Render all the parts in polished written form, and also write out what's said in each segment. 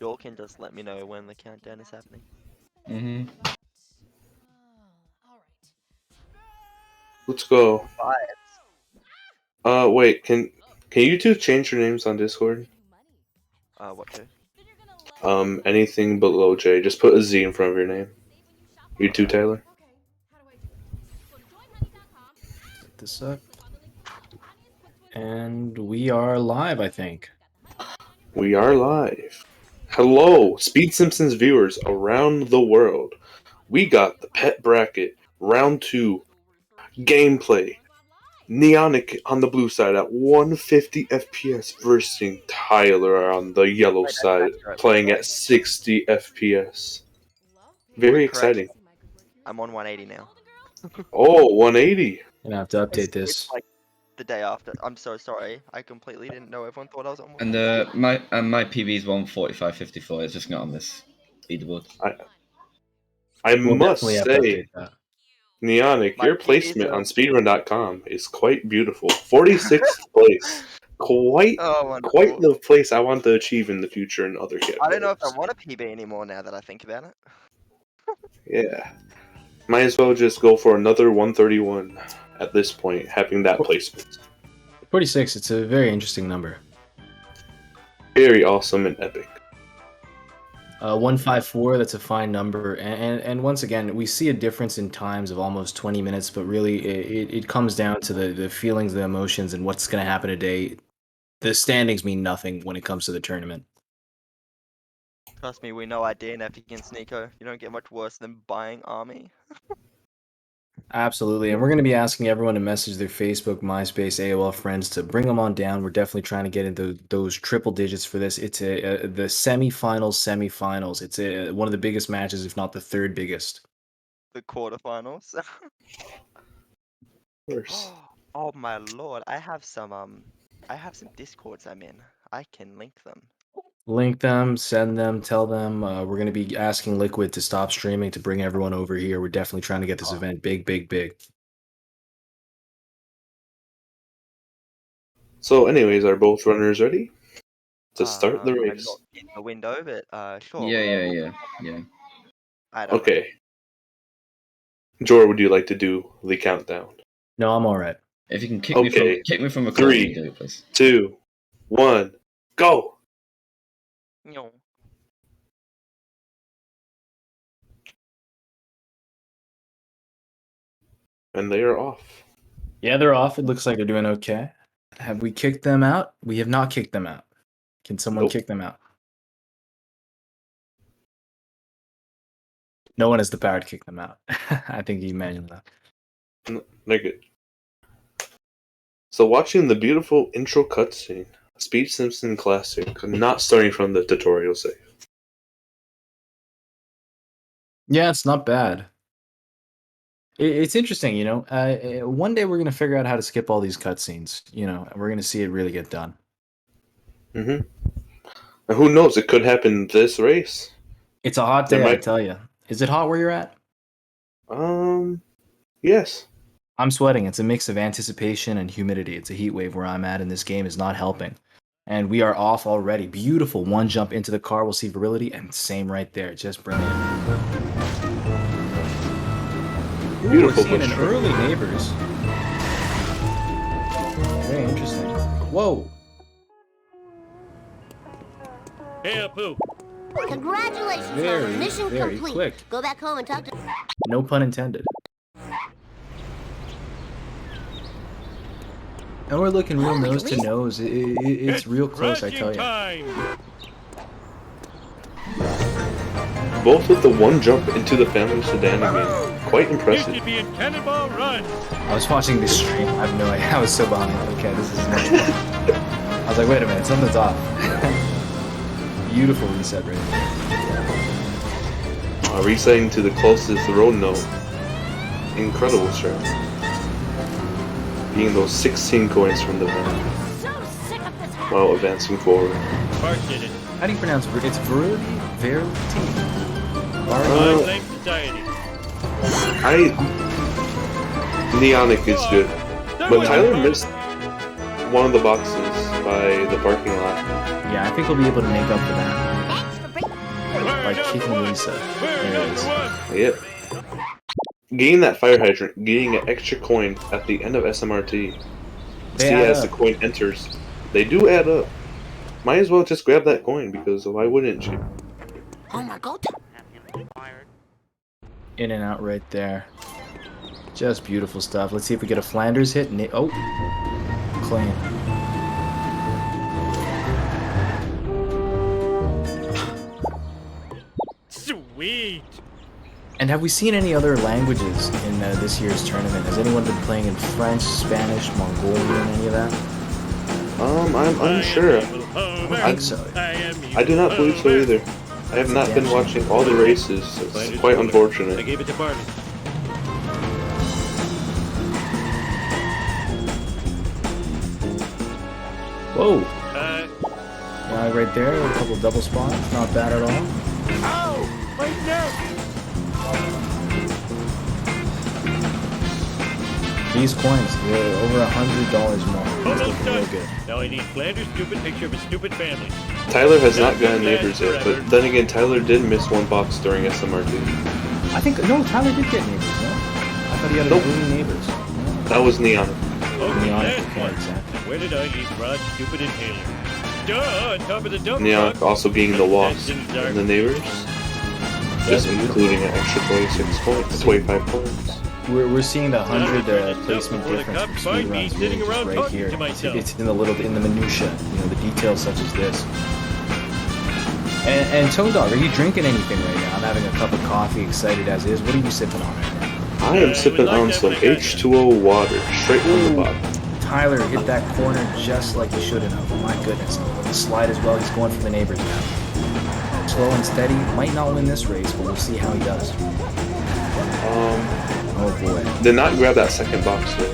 You all can just let me know when the countdown is happening. Mm-hmm. Let's go. Five. Wait, can you two change your names on Discord? What to? Anything below J. Just put a Z in front of your name. You too, Tyler? Set this up. And we are live, I think. We are live. Hello, Speed Simpsons viewers around the world. We got the pet bracket, round 2, gameplay. Neonic on the blue side at 150 FPS versus Tyler on the yellow side playing at 60 FPS. Very exciting. I'm on 180 now. Oh, 180. I'm gonna have to update It's this. like the day after. I'm so sorry. I completely didn't know. Everyone thought I was on. And my PB is 145.54. It's just not on this leaderboard. I We'll must definitely have to say, update that. Neonic, My your PBs placement are- on speedrun.com is quite beautiful. 46th place. Quite wonderful. the place I want to achieve in the future in other categories. I don't know if I want a PB anymore now that I think about it. Yeah. Might as well just go for another 131 at this point, having that placement. 46, it's a very interesting number. Very awesome and epic. 154, that's a fine number. And once again, we see a difference in times of almost 20 minutes, but really it comes down to the feelings, the emotions, and what's going to happen today. The standings mean nothing when it comes to the tournament. Trust me, we know our DNF against Nico. You don't get much worse than buying army. Absolutely. And we're going to be asking everyone to message their Facebook, MySpace, AOL friends to bring them on down. We're definitely trying to get into those triple digits for this. It's the semifinals. It's one of the biggest matches, if not the third biggest. The quarterfinals. Of course. Oh my lord! I have some discords I'm in. I can link them. Link them, send them, tell them. We're going to be asking Liquid to stop streaming to bring everyone over here. We're definitely trying to get this event big, big, big. So, anyways, are both runners ready to start the I'm race? not in the window, but sure. Yeah. I don't know. Okay. Jor, would you like to do the countdown? No, I'm all right. If you can kick Okay. me from a corner, 3, do it, please. 2, 1, go! No. And they are off. Yeah, they're off. It looks like they're doing okay. Have we kicked them out? We have not kicked them out. Can someone Nope. kick them out? No one has the power to kick them out. I think you manually that. They're good. So watching the beautiful intro cutscene, Speed Simpson classic, not starting from the tutorial save. Yeah, it's not bad. It's interesting, you know. One day we're gonna figure out how to skip all these cutscenes, you know, and we're gonna see it really get done. Mm-hmm. And who knows? It could happen this race. It's a hot day, I tell you. Is it hot where you're at? Yes. I'm sweating. It's a mix of anticipation and humidity. It's a heat wave where I'm at, and this game is not helping. And we are off already. Beautiful. One jump into the car. We'll see Varelity, and same right there. Just brilliant. Ooh, Beautiful. We're seeing an early neighbors. Very interesting. Whoa. Hey, Apu. Congratulations, Very, Tyler. Mission very complete. quick. Go back home and talk to... No pun intended. And we're looking real nose to nose. It's real close, I tell you. Both with the one jump into the family sedan again. Quite impressive. I was watching this stream. I have no idea. I was so behind. Okay, this is next. I was like, wait a minute, something's off. Beautiful reset right there. Resetting to the closest road note. Incredible strat. Being those 16 coins from the van while advancing forward. How do you pronounce it? It's Varelity? Varelity? Neonic is good. But Tyler missed one of the boxes by the parking lot. Yeah, I think we'll be able to make up for that. Thanks for by kicking Lisa. There it is. Yep. Getting that fire hydrant, getting an extra coin at the end of SMRT. They See, add as the up. coin enters, they do add up. Might as well just grab that coin because why wouldn't you? Oh my god. In and out right there. Just beautiful stuff. Let's see if we get a Flanders hit. Oh, clean. Sweet. And have we seen any other languages in this year's tournament? Has anyone been playing in French, Spanish, Mongolian, any of that? I'm unsure. I think so. I do not believe so either. I have not been watching all the races. It's quite I unfortunate. gave it to Barney. Whoa! Yeah, right there, a couple double spots. Not bad at all. Ow! My neck! These coins, they're over $100 more. It's Almost looking real done. good. Now I need Flanders' stupid picture of a stupid family. Tyler has not gotten neighbors yet, but then again, Tyler did miss one box during SMRT. I think, no, Tyler did get neighbors, no? I thought he had a Nope. million neighbors. No. That was Neon. Okay, Neon, last okay, one. exactly. Where did I leave Rod's stupid inhaler? Duh, on top of the dump Neon truck. also being the wasp That's in and dark. the neighbors, just including an extra 26 points, 25 points. We're seeing the 100 placement Before the difference cops from find me speedruns sitting really just around right talking here. to myself. It's in the minutia, you know, the details such as this. And Toad Dog, are you drinking anything right now? I'm having a cup of coffee, excited as is. What are you sipping on right now? I am sipping on some H2O water, straight from the bottle. Tyler hit that corner just like he should have. Oh my goodness. The slide as well, he's going for the neighbors now. Slow and steady, might not win this race, but we'll see how he does. Oh boy. Did not grab that second box though.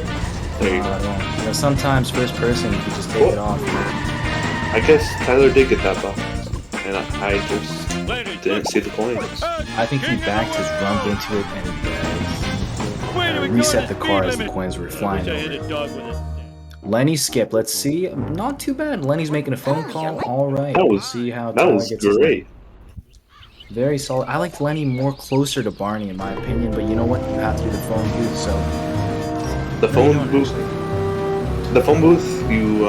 There you go. Yeah. You know, sometimes first person, you can just take it off. I guess Tyler did get that box, and I just didn't see the coins. I think he backed his rump into it and reset the car as the coins were flying over. Lenny skip, let's see. Not too bad. Lenny's making a phone call. All right. That We'll was see how that Tyler was gets his great. Very solid. I like Lenny more closer to Barney in my opinion, but you know what? You have to do the phone booth, so The phone booth. The phone booth. You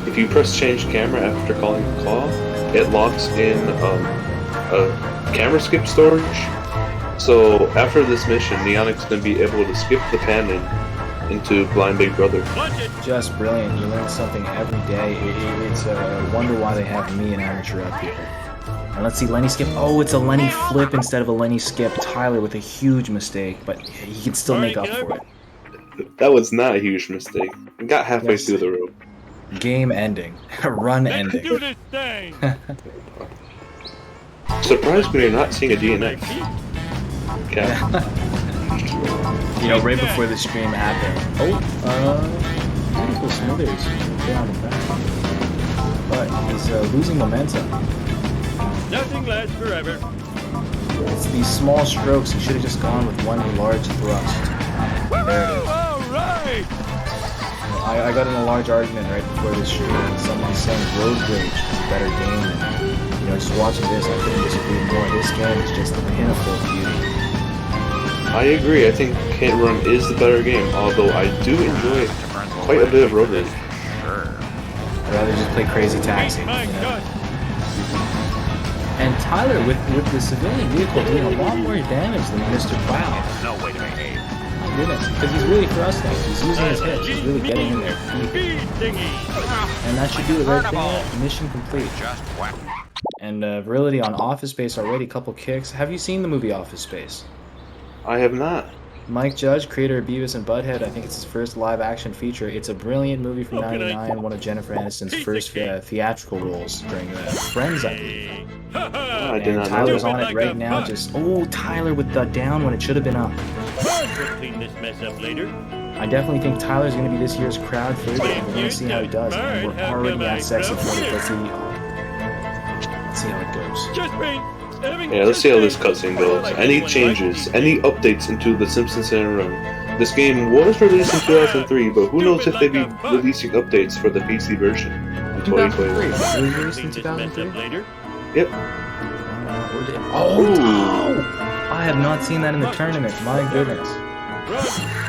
if you press change camera after calling the call, it locks in a camera skip storage. So after this mission, Neonic's gonna be able to skip the pan into Blind Big Brother. just brilliant. You learn something every day. It's a wonder why they have me and amateur people. And let's see, Lenny skip. Oh, it's a Lenny flip instead of a Lenny skip. Tyler with a huge mistake, but he can still make up for it. That was not a huge mistake. It got halfway Yes. through the road. Game ending. Run Let's ending. do this thing. Surprised we are not seeing a DNF. Okay. You know, right before the stream happened. Oh, beautiful Smithers down the back. But he's losing momentum. Nothing lasts forever. It's these small strokes. He should have just gone with one large thrust. There it is. All right. I got in a large argument right before this stream, and someone saying Road Rage is a better game. And, you know, just watching this, I couldn't disagree more. This game is just a pinnacle of beauty. I agree. I think Hit Run is the better game, although I do enjoy quite a bit of Road Rage. I'd rather just play Crazy Taxi. You My know? God. And Tyler, with the civilian vehicle, doing a lot more damage than Mr. Plow. No way to behave. My goodness, because he's really thrusting. He's using his hips. He's really getting in there. Speed thingy. And that should do it right there. Mission complete. And Varelity on Office Space already, couple kicks. Have you seen the movie Office Space? I have not. Mike Judge, creator of Beavis and Butthead, I think it's his first live-action feature. It's a brilliant movie from '99, one of Jennifer Aniston's first theatrical roles during Friends, I believe. I did And not know. Tyler's on it right now, oh, Tyler with the down when it should have been up. We'll clean this mess up later. I definitely think Tyler's going to be this year's crowd favorite. We're going to see how he does. And we're already at Sexy 20. Let's see how it goes. Just me. Yeah, let's see how this cutscene goes. Any changes, any updates into The Simpsons Center Run. This game was released in 2003, but who knows if they'd be releasing updates for the PC version in 2021. It was released in Clean this mess 2003? up later. Yep. Oh, I have not seen that in the tournament. My goodness.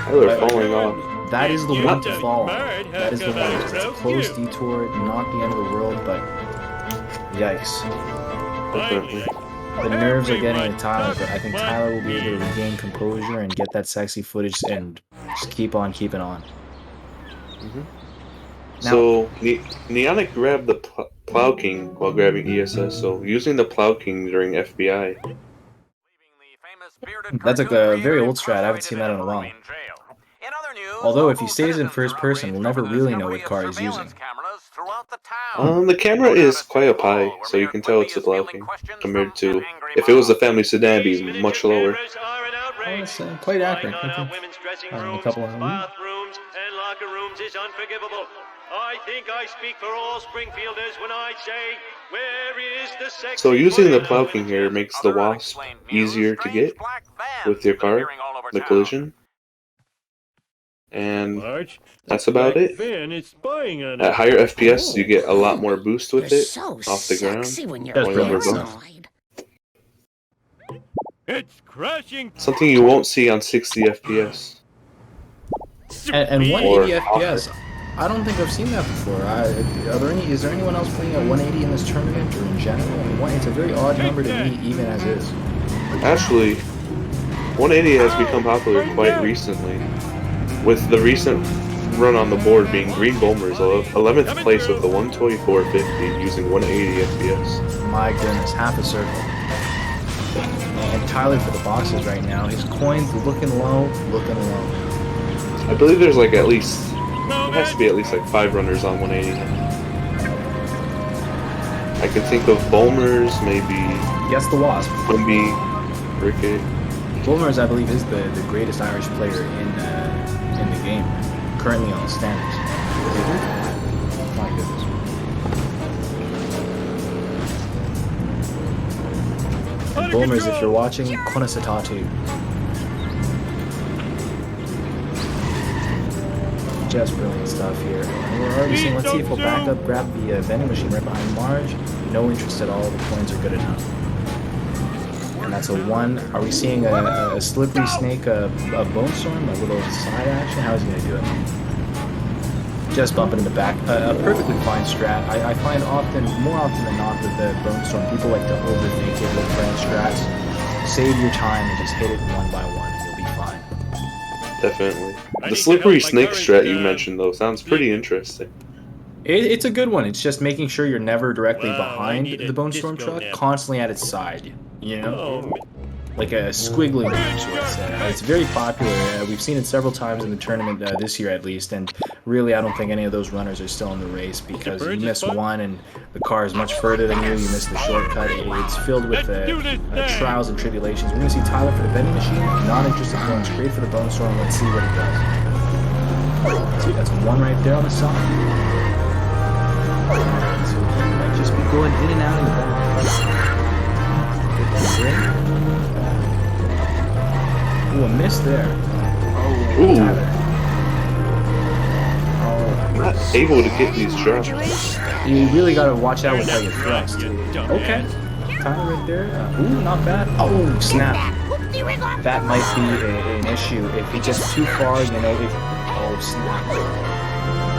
Tyler falling off. That is the one to fall on. That is the one. It's a close detour, not the end of the world, but yikes. Definitely. The nerves are getting to Tyler, but I think Tyler will be able to regain composure and get that sexy footage and just keep on keeping on. So, Neonic grabbed the Plow King while grabbing ESS, so using the Plow King during FBI. That's like a very old strat. I haven't seen that in a while. Although if he stays in first person, we'll never really know what car he's using. The camera is quite up high, so you can tell it's the Plow King, compared to if it was the family sedan, it'd be much lower. Oh, it's quite accurate. A couple of bathrooms and locker rooms is unforgivable. I think I speak for all Springfielders when I say, where is the sex? So using the Plow King here makes the Wasp easier to get with your car, the collision. And that's about it. At higher FPS, you get a lot more boost with it off the ground. It's crashing. Something you won't see on 60 FPS. And 180 FPS, I don't think I've seen that before. Is there anyone else playing at 180 in this tournament or in general? I mean, it's a very odd number to me, even as is. Actually, 180 has become popular quite recently, with the recent run on the board being Green Bombers, 11th place with the 124.50 using 180 FPS. My goodness, half a circle. And Tyler for the boxes right now. His coins looking low. I believe there's like at least, there has to be at least like 5 runners on 180. I can think of Bulmers, maybe. Guess the Wasp. Gumby, Ricket. Bulmers, I believe, is the greatest Irish player in the game, currently on the standings. My goodness. And Bulmers, if you're watching, Konasatatu. Just brilliant stuff here. And we're already seeing, let's see if we'll back up, grab the vending machine right behind Marge. No interest at all, the coins are good enough. And that's a 1. Are we seeing a slippery snake, a bone storm, a little side action? How is he going to do it? Just bump it in the back. A perfectly fine strat. I find more often than not, with the bone storm, people like to overthink it with brand strats. Save your time and just hit it one by one and you'll be fine. Definitely. The slippery snake strat you mentioned, though, sounds pretty interesting. It's a good one. It's just making sure you're never directly behind the Bone Storm truck, constantly at its side. You know? Like a squiggly match, let's say. It's very popular. We've seen it several times in the tournament this year, at least. And really, I don't think any of those runners are still in the race because you miss one and the car is much further than you. You miss the shortcut. It's filled with trials and tribulations. We're going to see Tyler for the vending machine. Not interested in going straight for the Bone Storm. Let's see what he does. See, that's 1 right there on the side. So he might just be going in and out of the back. Ooh, a miss there. Ooh. Tyler. Not able to get these drops. You really got to watch out with how you thrust. Okay. Tyler right there. Ooh, not bad. Oh, snap. That might be an issue. If he gets too far, you know, oh, snap.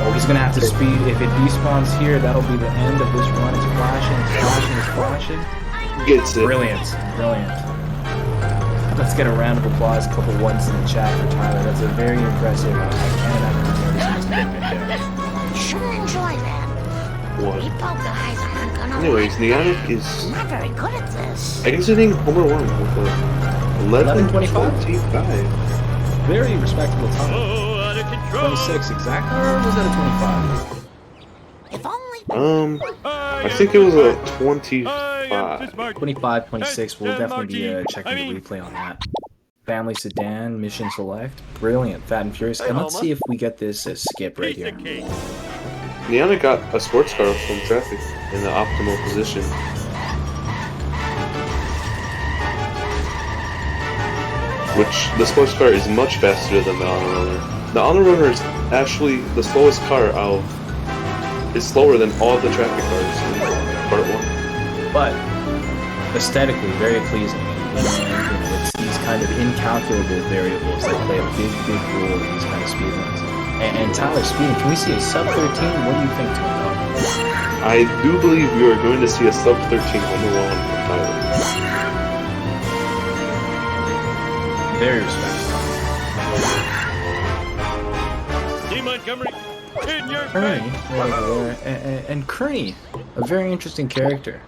Oh, he's going to have to speed. If it despawns here, that'll be the end of this run. It's flashing. Gets it. Brilliant. Let's get a round of applause, a couple ones in the chat for Tyler. That's a very impressive. I can't imagine noticing this thing right there. You shouldn't enjoy that. What? We poke guys aren't gonna Anyways, Neonic is not very good at this. exiting Homer 1 with a 11:25. Very respectable time. 26 exactly, or was that a 25? If only. I think it was a 25. 25, 26. We'll definitely be checking the replay on that. Family sedan, mission select. Brilliant, fat and furious. And let's see if we get this skip right here. Neonic got a sports car from traffic in the optimal position. Which, the sports car is much faster than the honor runner. The honor runner is actually the slowest car out. It's slower than all the traffic cars in part 1. But aesthetically very pleasing. And it's these kind of incalculable variables that play a big role in these kind of speed runs. And Tyler, speeding, can we see a sub 13? What do you think to it? I do believe we are going to see a sub 13 Formula 1 from Tyler. Very respectful. Team Montgomery, in your Kearney, face. and Kearney, a very interesting character.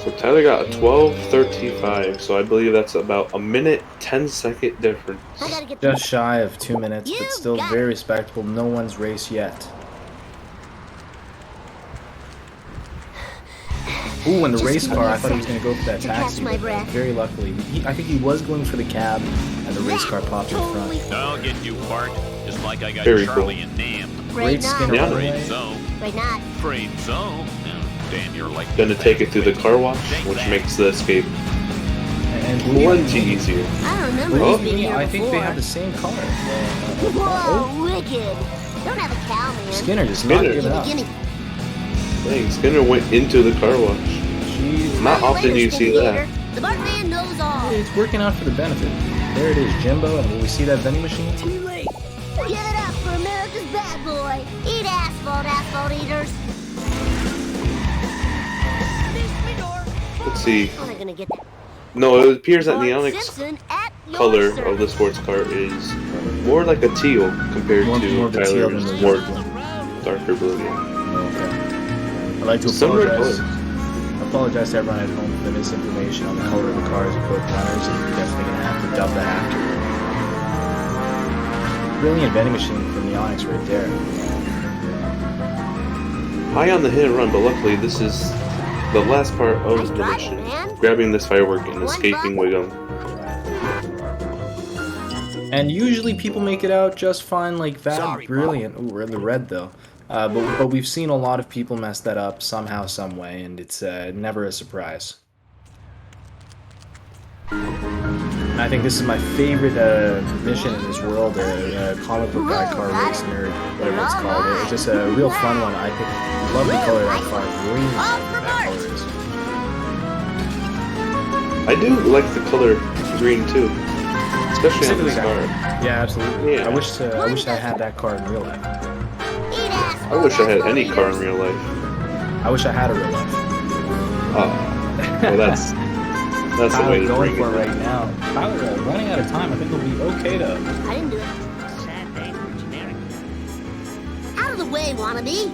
So Tyler got a 12:35, so I believe that's about a minute 10-second difference. I gotta get Just shy of 2 minutes, You but still got very respectable. No one's race yet. Ooh, and the Just race give me car, a I thought he was second going to go for that to catch taxi, my but breath. very luckily. I think he was going for the cab, and the race car popped in Totally front. I'll get you, Bart. Just like I got Very Charlie and Nam. Great Skinner Yeah. runaway. Afraid so. Right not. Afraid so. Oh, damn, you're like... Gonna take it through the car wash, which makes the escape And plenty easier. I don't remember believe this being me, here I think they before. have the same color. Whoa, wicked. Don't have a cow, man. Skinner just not Skinner. giving up. Gimme. Dang, Skinner went into the car wash. Jeez. Not Later, often you see that. Skinny Gator. The Bartman knows all. It's working out for the benefit. There it is, Jimbo, and will we see that vending machine? Too late. Give it up for America's bad boy. Eat asphalt eaters. Let's see. How am I gonna get that? No, it appears that Bart Neonic's Simpson at your color service. of the sports car is more like a teal compared More to of a teal than Tyler's the more blue. darker blue. Yeah. Okay. I'd like to Similar apologize. colors. Apologize to everyone at home for the misinformation on the color of the cars of both runners, and you're definitely going to have to dub that after. Brilliant vending machine from Neonics right there. High on the hit and run, but luckily this is the last part of Nice the driving, mission. man. Grabbing this firework and One escaping buck. Wiggum. And usually people make it out just fine like that. Sorry, Brilliant. Ooh, we're in the red though. But we've seen a lot of people mess that up somehow, some way, and it's never a surprise. And I think this is my favorite mission in this world, comic book guy, car race nerd, whatever it's called. It's just a real fun one. I think love the color of that car. Green, that color is. I do like the color green too, especially on Specifically this that car. car. Yeah, absolutely. Yeah. I wish I had that car in real life. Eat asphalt I wish I had any car in eaters. real life. I wish I had a real life. Well, that's the way Tyler to going bring for it. it right now. Tyler running out of time. I think it'll be okay to. I didn't do it. Sad day for generic. Out of the way, wannabe.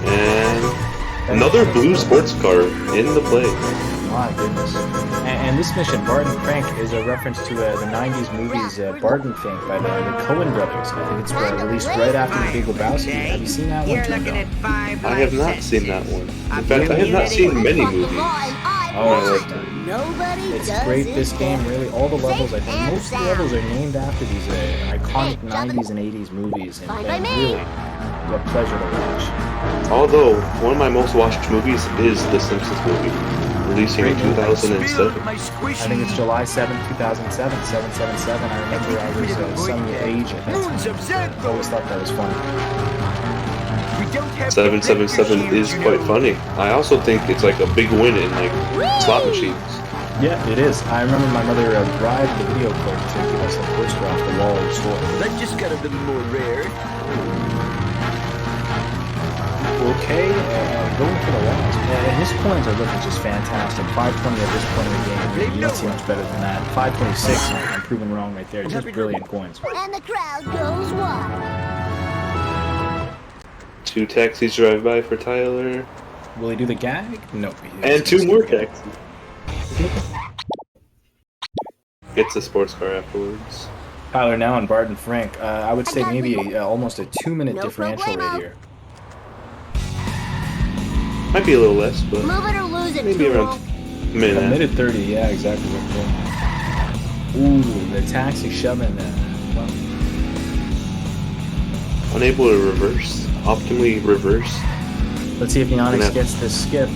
And another blue sports car in the play. My goodness. And this mission, Barton Frank, is a reference to the 90s movies Barton Fink by the Coen brothers. I think it's released right after The Big Lebowski. Have you seen that one, You're Tim? looking at 5 I have not seen that one. In fact, I have not seen many movies. Oh, Nobody it's does great, it this game, better. really. All the levels, I think Safe most of the and levels are sound. named after these iconic Hey, 90s and 80s movies. And Fine by me. really, what pleasure to watch. Although, one of my most watched movies is The Simpsons movie, releasing in Great movie. 2007. My I think it's July 7th, 2007, 777. I remember I was some age at that Moons time. of I always thought that was funny. We don't have 777 is quite funny. I also think it's like a big win in like slot machines. Yeah, it is. I remember my mother bribed the video clerk to give us a poster off the wall of the store. That just got a little more rare. Okay, going for the loss. And his coins are looking just fantastic. 520 at this point in the game. You don't see much better than that. 526, I'm proven wrong right there. Just brilliant coins. And the crowd goes wild. 2 taxis drive by for Tyler. Will he do the gag? No. And 2 more taxis. Gets a sports car afterwards. Tyler now on Barton Frank. I would say maybe almost a 2-minute No differential problemo. right here. Might be a little less, but Move it or lose it, maybe Tool. around a A minute. minute 30, yeah, exactly. Ooh, the taxi shoving that. Well, Unable to reverse. Optimally reverse. let's see if Neonix Yeah. gets this skip.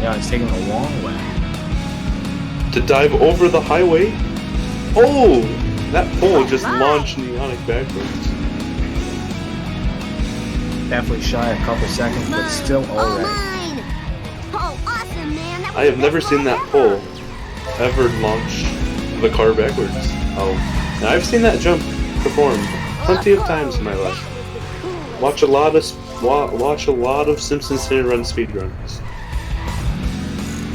Yeah, it's taking a long way. To dive over the highway. Oh! That pole just launched Neonic backwards. Definitely shy a couple seconds, but still alright. Mine! Oh, awesome, man! That was I have the never best seen ball that ever. pole ever launch the car backwards. Oh, and I've seen that jump performed plenty of times in my life. Watch a lot of Simpsons Hit and Run speedruns.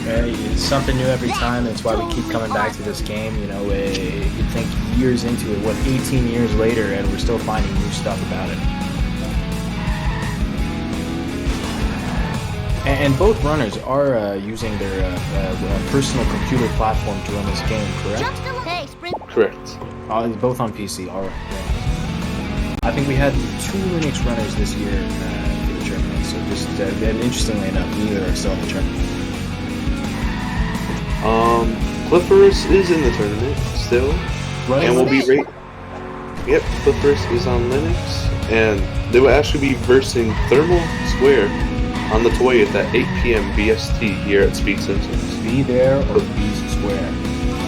It's something new every time. That's why we keep coming back to this game. You know, you think years into it, 18 years later, and we're still finding new stuff about it. And both runners are using their personal computer platform to run this game, correct? Hey, sprint. Correct. Both on PC, alright. Yeah. I think we had 2 Linux runners this year for the tournament, so just, and interestingly enough, neither are still in the tournament. Clipperus is in the tournament still, Running and will be Linux? Yep, Clipperus is on Linux, and they will actually be versing Thermal Square on the 20th at 8 p.m. BST here at Speed Simpsons. Be there or be square.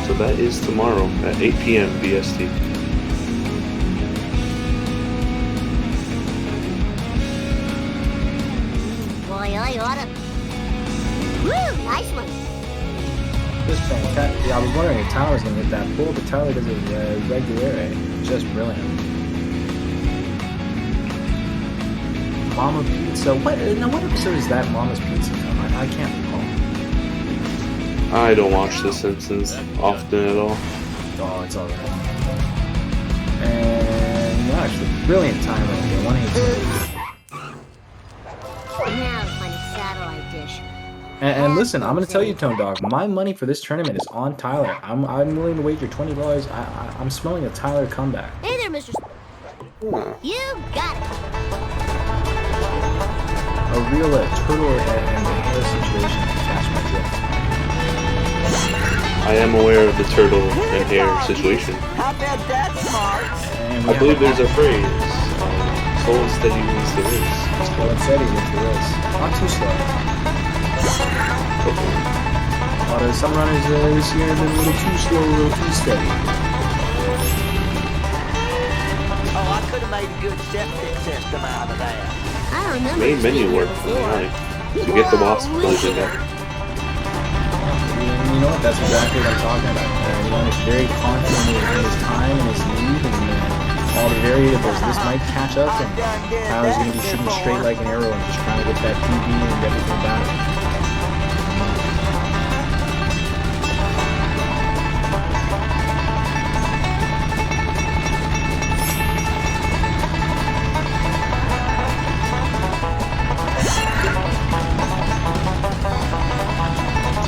So that is tomorrow at 8 p.m. BST. Boy, I oughta. Woo! Nice one. Just fantastic. Yeah, I was wondering if Tyler's gonna hit that pull, but Tyler does it regular. Just brilliant. Mama Pizza. What episode is that Mama's Pizza from? I can't recall. I don't watch The Simpsons often at all. Oh, it's alright. And no, actually, brilliant time right there. 118. Now to find a satellite dish. And listen, I'm gonna tell you, Tone Dog, my money for this tournament is on Tyler. I'm willing to wager $20. I'm smelling a Tyler comeback. Hey there, Mr. Huh. You got it. A real turtle and hair situation. Catch my drift. I am aware of the turtle and hair situation. How about that, Smart? And we I have believe there's a phrase. Slow and steady wins the race. slow and steady with the race. Not too slow. Although some runners this year have been a little too slow, a little too steady. Oh, I could have made a good septic system out of that. I don't remember. Main this menu being here work for before. tonight. To get the wasp collision back. You know what? That's exactly what I'm talking about. You know, he's very confident in his time and his lead and all the variables. This might catch up, and Tyler's going to be shooting straight like an arrow and just trying to get that PB and everything about it.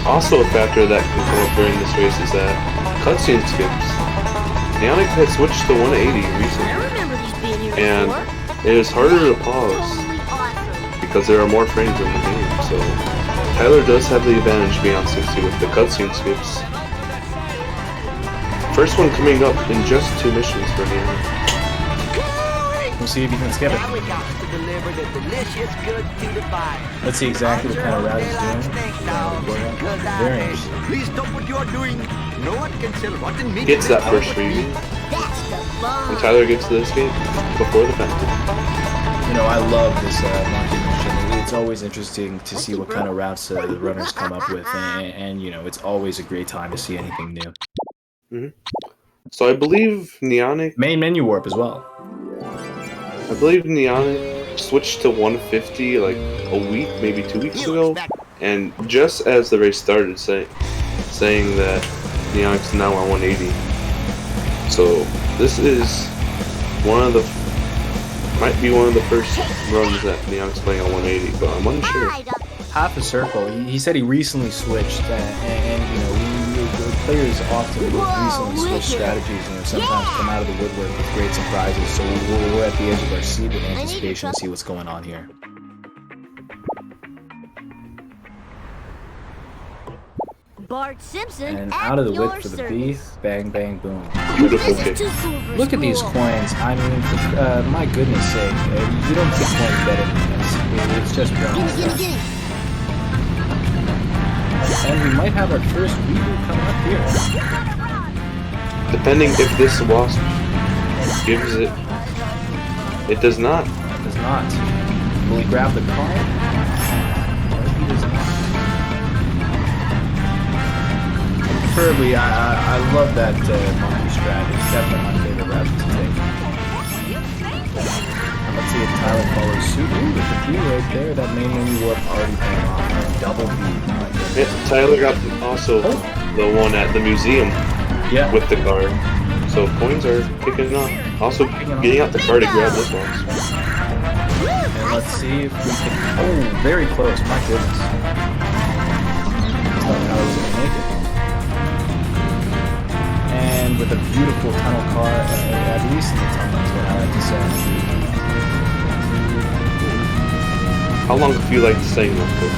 Also a factor that can come up during this race is that cutscene skips. Neonic had switched to 180 I recently, remember these being here and before. it is harder to pause Totally awesome. because there are more frames in the game, so Tyler does have the advantage being on 60 with the cutscene skips. First one coming up in just 2 missions for Neonic. We'll see if you can skip it. Now we got to deliver the delicious goods to the buyer. Let's see exactly what kind of route he's doing. Very interesting. Please stop what you are doing. No one can sell rotten meat. Gets that first review, That's the bomb. and Tyler gets to the escape before the fountain. You know, I love this monkey mission. It's always interesting to see what kind of routes the runners come up with, and you know, it's always a great time to see anything new. So I believe Neonic Main menu warp as well. switched to 150 like a week, maybe 2 weeks ago, and just as the race started, saying that Neonic's now on 180. So this is might be one of the first runs that Neonic's playing on 180, but I'm unsure. Hi, Doc. Half a circle. He said he recently switched, and you know, the players often recently switch strategies, and sometimes come out of the woodwork with great surprises. So we're at the edge of our seat with anticipation to see what's going on here. Bart Simpson And at out of the your whip for the service. B, bang, bang, boom. Beautiful This kick. is too cool for Look at these school. coins. I mean, my goodness sake, you don't get coins better than this. It's just Gimme, brilliant gimme, stuff. gimme. And we might have our first reboot coming up here. Depending if this wasp gives it. It does not. It does not. Will he grab the car? No, he does not. Preferably, I love that monkey strat. It's definitely my favorite rabbit to take. Let's see if Tyler follows suit. Ooh, with the B right there, that main menu warp already paying off. Double B. Yeah, Tyler got also the one at the museum with the card. So coins are kicking off. Also getting out the card to grab this one. And let's see if we can. Oh, very close. My goodness. That's not how he's gonna make it. And with a beautiful tunnel car, at least in the tunnel, is what I like to say. How long do you like saying that for?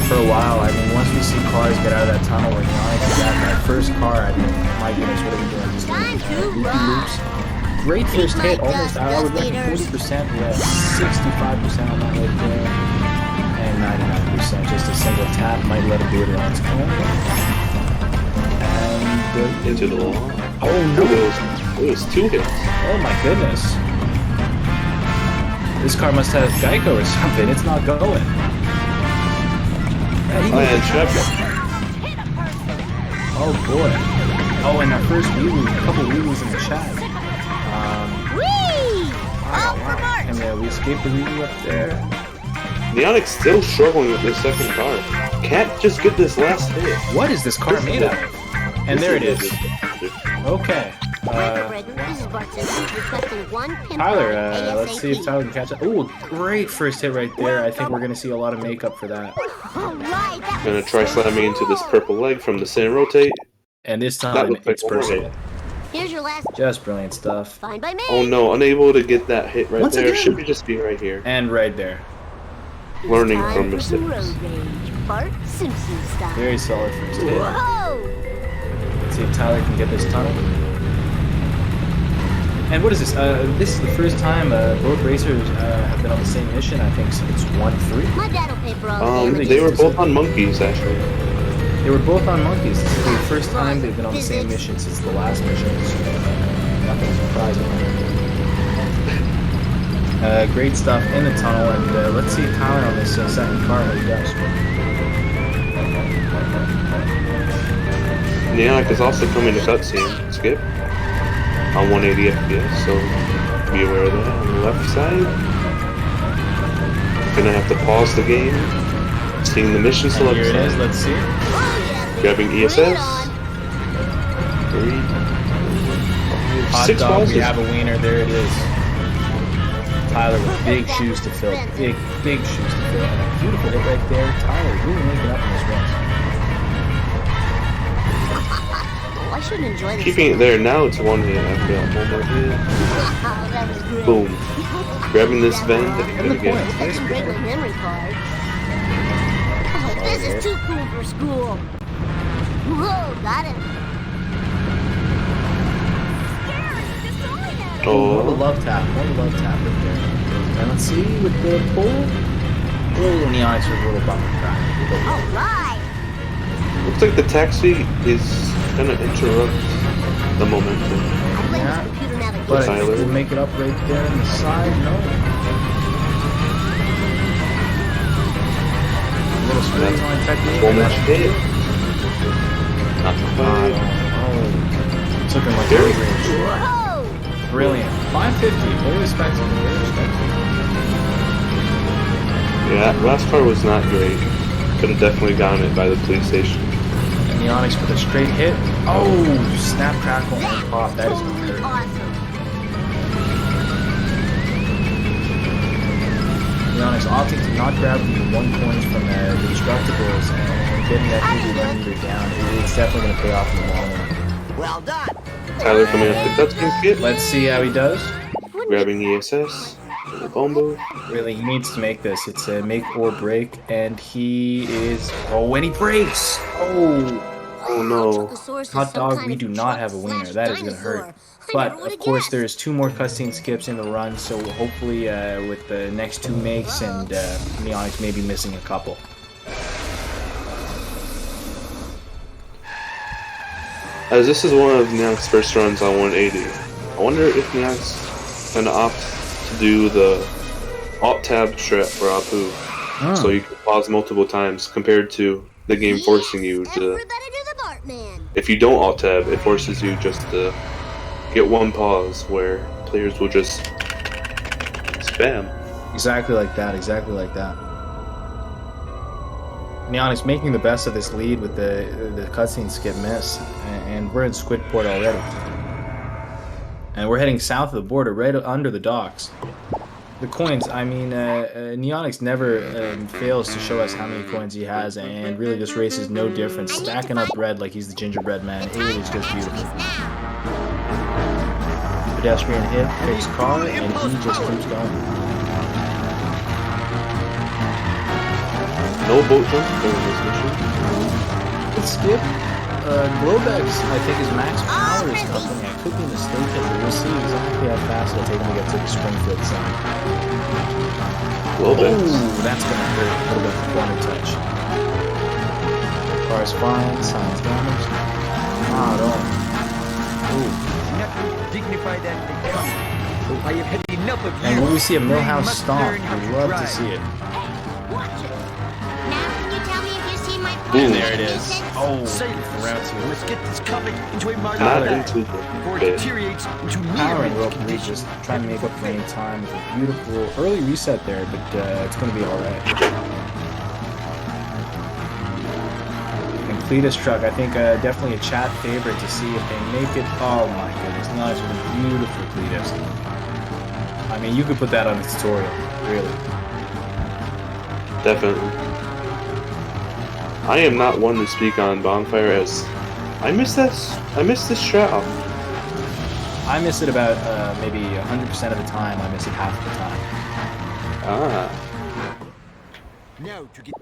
For a while. I mean, once we see cars get out of that tunnel, we're Onyx is at that first car. I mean, my goodness, what are we doing? Just loops. Great first hit, almost. I would reckon 40%. We have 65% on that right there, and 99%. Just a single tap might let him do it on its own. And into the wall. Oh no! It was 2 hits. Oh my goodness! This car must have Geico or something. It's not going. Oh boy. Oh, and our first wheelie, a couple wheelies in the chat. And we escaped the wheelie up there. Neonic's still struggling with this second car. Can't just get this last hit. What is this car made of? And there it is. Okay. Tyler, let's see if Tyler can catch up. Ooh, great first hit right there. I think we're going to see a lot of makeup for that. Gonna try slamming into this purple leg from the center rotate. And this time it's perfect. Here's your last. Just brilliant stuff. Fine by me. Oh no, unable to get that hit right there. Should be just be right here. And right there. Learning from mistakes. Very solid first hit. Whoa! Let's see if Tyler can get this tunnel. And what is this? This is the first time both racers have been on the same mission, I think, since 1-3. My dad will pay for all the they were both on monkeys, actually. They were both on monkeys. This is the first time they've been on the same mission since the last mission. So nothing surprising. Great stuff in the tunnel, and let's see Tyler on this second car what he does. Neonic is also coming to cutscene. Skip. On 180 FPS, so be aware of that. On the left side, gonna have to pause the game, seeing the mission select. Here it is, let's see. Grabbing ESS. 3, 6 balls. We have a wiener, there it is. Tyler with big shoes to fill. Big shoes to fill. And a beautiful hit right there. Tyler really making up in this race. I shouldn't enjoy this. Keeping it there, now it's 1 hit. I've got 1 more hit. That was great. Boom. Grabbing this vent and again. That's a regular memory card. Oh, this is too cool for school. Whoa, got him. Oh, the love tap. One love tap right there. And let's see with the pull. Oh, Neonix with a little bumper crack. Alright. Looks like the taxi is gonna interrupt the momentum. Yeah, but Tyler. we'll make it up right there on the side. No. A little straight line technique. 1 more hit. Not too bad. Oh, it's looking like very range. Brilliant. 550. Very respectable. Very respectable. Yeah, last car was not great. Could have definitely gotten it by the police station. And Neonix with a straight hit. Oh, snap, crackle, and pop. That is gonna hurt. Neonix opting to not grab the 1 point from the destructibles and getting that meter down. It's definitely gonna pay off in the long run. Well done. Tyler coming up the cutscene skip. Let's see how he does. Grabbing ESS. The combo. Really, he needs to make this. It's a make or break, and he is. Oh, and he breaks! Oh no. Hot dog, we do not have a wiener. That is gonna hurt. But of course, there's 2 more cutscene skips in the run, so hopefully with the next 2 makes and Neonix maybe missing a couple. As this is one of Neon's first runs on 180, I wonder if Neon's gonna opt to do the Alt-Tab strat for Apu, so you can pause multiple times compared to the game forcing you to. Everybody do the Bartman. If you don't Alt-Tab, it forces you just to get one pause where players will just spam. Exactly like that. Exactly like that. Neonix making the best of this lead with the cutscene skip miss, and we're in Squidport already. And we're heading south of the border, right under the docks. The coins, I mean, Neonix never fails to show us how many coins he has, and really this race is no different. Stacking up bread like he's the gingerbread man. It is just beautiful. Pedestrian hit, fixed car, and he just keeps going. No boat jump during this mission. Let's skip. Globex, I think, is max power or something. I could be mistaken, but we'll see exactly how fast it'll take him to get to the Springfield side. Globex. Ooh, that's going to hurt a little bit of corner touch. Car's fine, signs damage. Not on. Ooh. Dignified and becoming. I have had enough of you. And when we see a Millhouse stomp, we'd love to see it. Watch it. Now can you tell me if you see my And there it is. Oh, Sailors, round two. let's get this comic into a Not market into before the it bit. deteriorates into Power near and rope Reed just trying to make up for any time with a beautiful early reset there, but it's going to be alright. And Cletus truck, I think definitely a chat favorite to see if they make it. Oh my goodness, nice with a beautiful Cletus. I mean, you could put that on a tutorial, really. Definitely. I am not one to speak on Bonfire as I miss this strat. I miss it about maybe 100% of the time. I miss it half the time. Ah. Now to get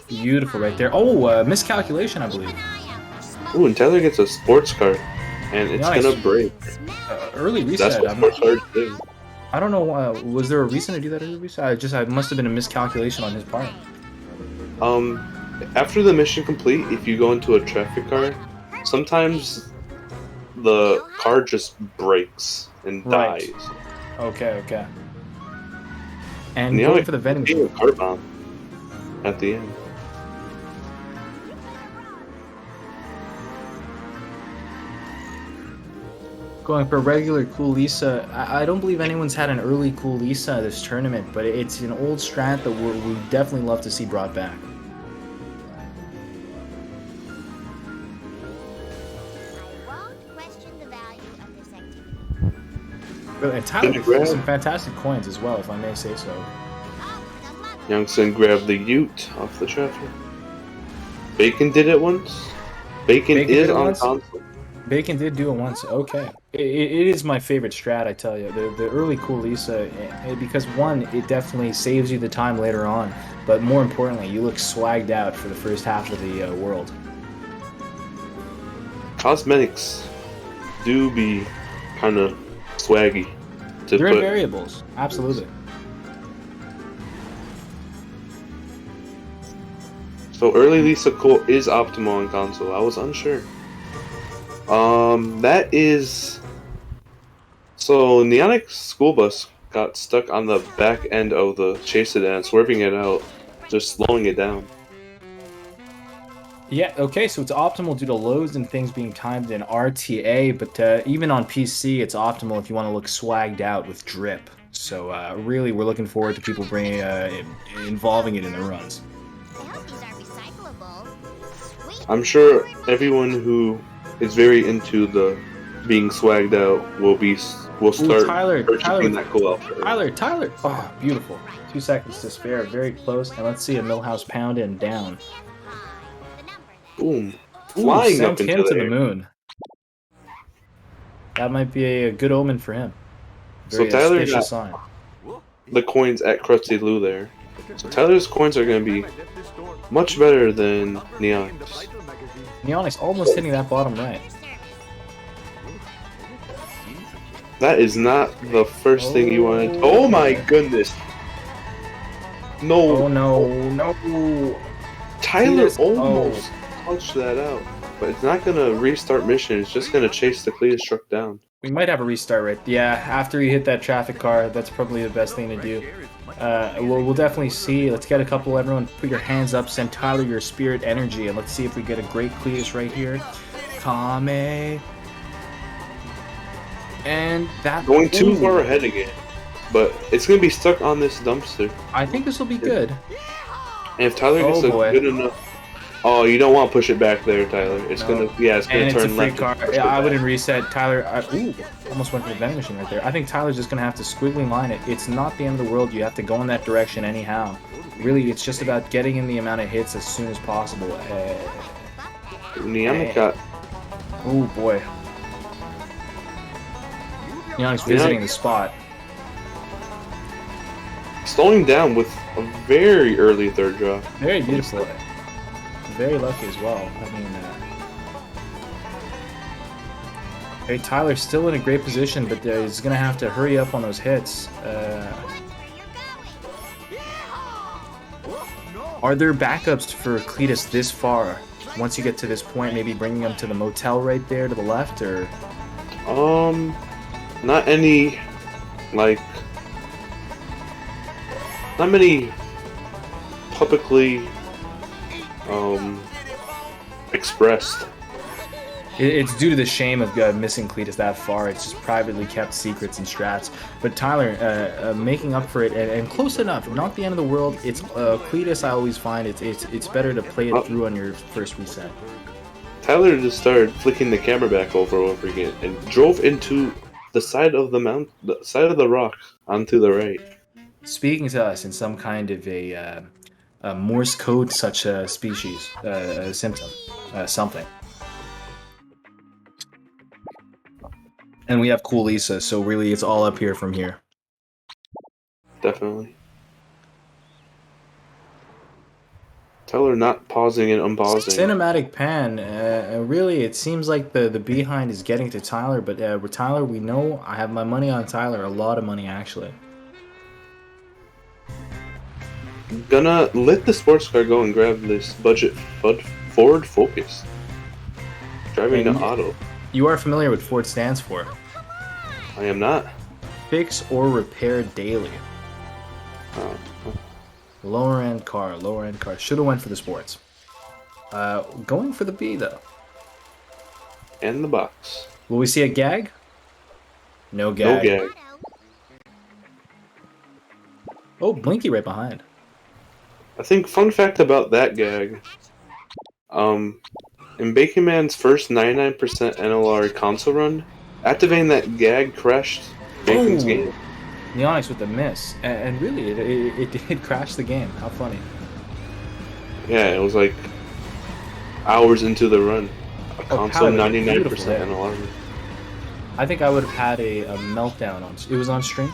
Beautiful right there. Oh, miscalculation, I believe. Ooh, and Tyler gets a sports car, and it's Nice. gonna break. Early That's reset. what sports cars do. I don't know. Was there a reason to do that early reset? I must have been a miscalculation on his part. After the mission complete, if you go into a traffic car, sometimes the car just breaks and Right. dies. Okay. And And going for the vending a machine. car bomb at the end. Going for regular Cool Lisa. I don't believe anyone's had an early Cool Lisa this tournament, but it's an old strat that we definitely love to see brought back. I won't question the value of this activity. And Tyler Good grab. with some fantastic coins as well, if I may say so. Oh, the mother. Youngson grabbed the Ute off the traffic. Bacon did it once. Bacon Bacon did is it on once? console. Bacon did do it once. Okay. It is my favorite strat, I tell you. The early Cool Lisa, because one, it definitely saves you the time later on, but more importantly, you look swagged out for the first half of the world. Cosmetics do be kind of swaggy to They're put. variables. Absolutely. So early Lisa Cole is optimal on console. I was unsure. That is. So Neonic School Bus got stuck on the back end of the chase sedan, swerving it out, just slowing it down. Yeah, okay, so it's optimal due to loads and things being timed in RTA, but even on PC, it's optimal if you want to look swagged out with drip. So really, we're looking forward to people bringing involving it in their runs. I hope these are recyclable. Sweet. I'm sure everyone who is very into the being swagged out will start Tyler purchasing with- that cool outfit. Tyler! Oh, beautiful. 2 seconds to spare, very close, and let's see a Millhouse pound and down. Boom. Ooh, Flying sent up into him to the the air. moon. That might be a good omen for him. So Very Tyler auspicious got sign. the coins at Krusty Lou there. So Tyler's coins are going to be much better than Neon's. Neonix almost hitting that bottom right. That is not the first thing you wanted. Oh my goodness! Oh No, no. Tyler Cletus- almost punch that out, but it's not gonna restart mission. It's just gonna chase the Cletus truck down. We might have a restart right. Yeah, after you hit that traffic car, that's probably the best thing to do. We'll definitely see. Let's get a couple. Everyone, put your hands up. Send Tyler your spirit energy, and let's see if we get a great Cletus right here. Kame. And that Going too far ahead again, but it's gonna be stuck on this dumpster. I think this will be good. And if Tyler gets a good enough, oh, you don't want to push it back there, Tyler. It's gonna And turn it's a free left. car. Yeah, I wouldn't reset. Tyler, almost went for the vending machine right there. I think Tyler's just gonna have to squiggly line it. It's not the end of the world. You have to go in that direction anyhow. Really, it's just about getting in the amount of hits as soon as possible. Neonic got. Oh boy. Neonic's visiting the spot. Slowing down with a very early third drop. Very beautiful. Very lucky as well. I mean, hey, Tyler's still in a great position, but he's gonna have to hurry up on those hits. Are there backups for Cletus this far? Once you get to this point, maybe bringing him to the motel right there to the left, or not any, like, not many publicly expressed. It's due to the shame of missing Cletus that far. It's just privately kept secrets and strats. But Tyler, making up for it and close enough. Not the end of the world. It's Cletus. I always find it's better to play it through on your first reset. Tyler just started flicking the camera back over again and drove into the side of the side of the rock onto the right. Speaking to us in some kind of a Morse code such a species, symptom, something. And we have Cool Lisa, so really it's all up here from here. Definitely. Tyler not pausing and unpausing. Cinematic pan. Really, it seems like the behind is getting to Tyler, but with Tyler, we know I have my money on Tyler. A lot of money, actually. Gonna let the sports car go and grab this budget Ford Focus. Driving the auto. You are familiar with Ford stands for? I am not. Fix or repair daily. Oh. Lower end car. Should have went for the sports. Going for the B though. And the box. Will we see a gag? No gag. No gag. Oh, Blinky right behind. I think fun fact about that gag. In Bacon Man's first 99% NLR console run, activating that gag crashed Bacon's game. Neonics with the miss, and really, it did crash the game. How funny! Yeah, it was like hours into the run. A console 99% NLR. I think I would have had a meltdown on. It was on stream.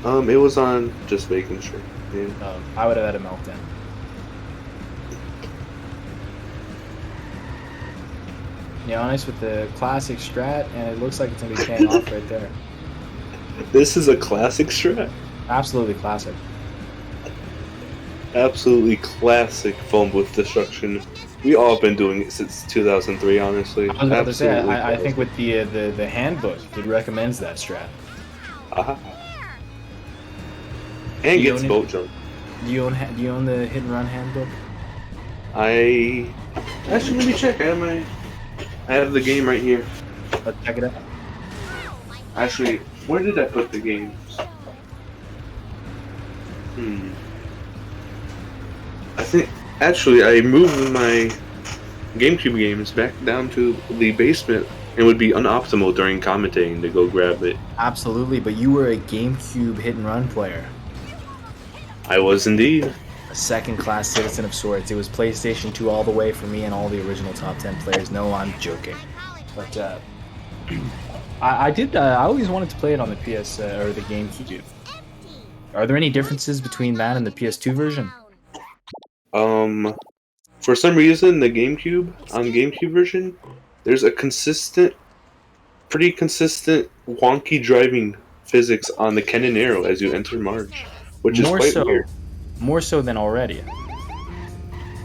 It was on just Bacon stream. Yeah. I would have had a meltdown. Neonics with the classic strat, and it looks like it's gonna be paying off right there. This is a classic strat. Absolutely classic. Absolutely classic phone booth destruction. We all have been doing it since 2003, honestly. I was about to say, I think with the handbook, it recommends that strat. And gets boat jump. Do you own the hit and run handbook? Actually, let me check. I have the game right here. Let's check it out. Actually, where did I put the games? I think actually I moved my GameCube games back down to the basement. It would be unoptimal during commentating to go grab it. Absolutely, but you were a GameCube hit and run player. I was indeed. A second-class citizen of sorts. It was PlayStation 2 all the way for me and all the original top 10 players. No, I'm joking. But I always wanted to play it on the PS or the GameCube. Are there any differences between that and the PS2 version? For some reason, the GameCube version, there's a pretty consistent wonky driving physics on the Ken and Arrow as you enter Marge, which is quite weird. More so than already.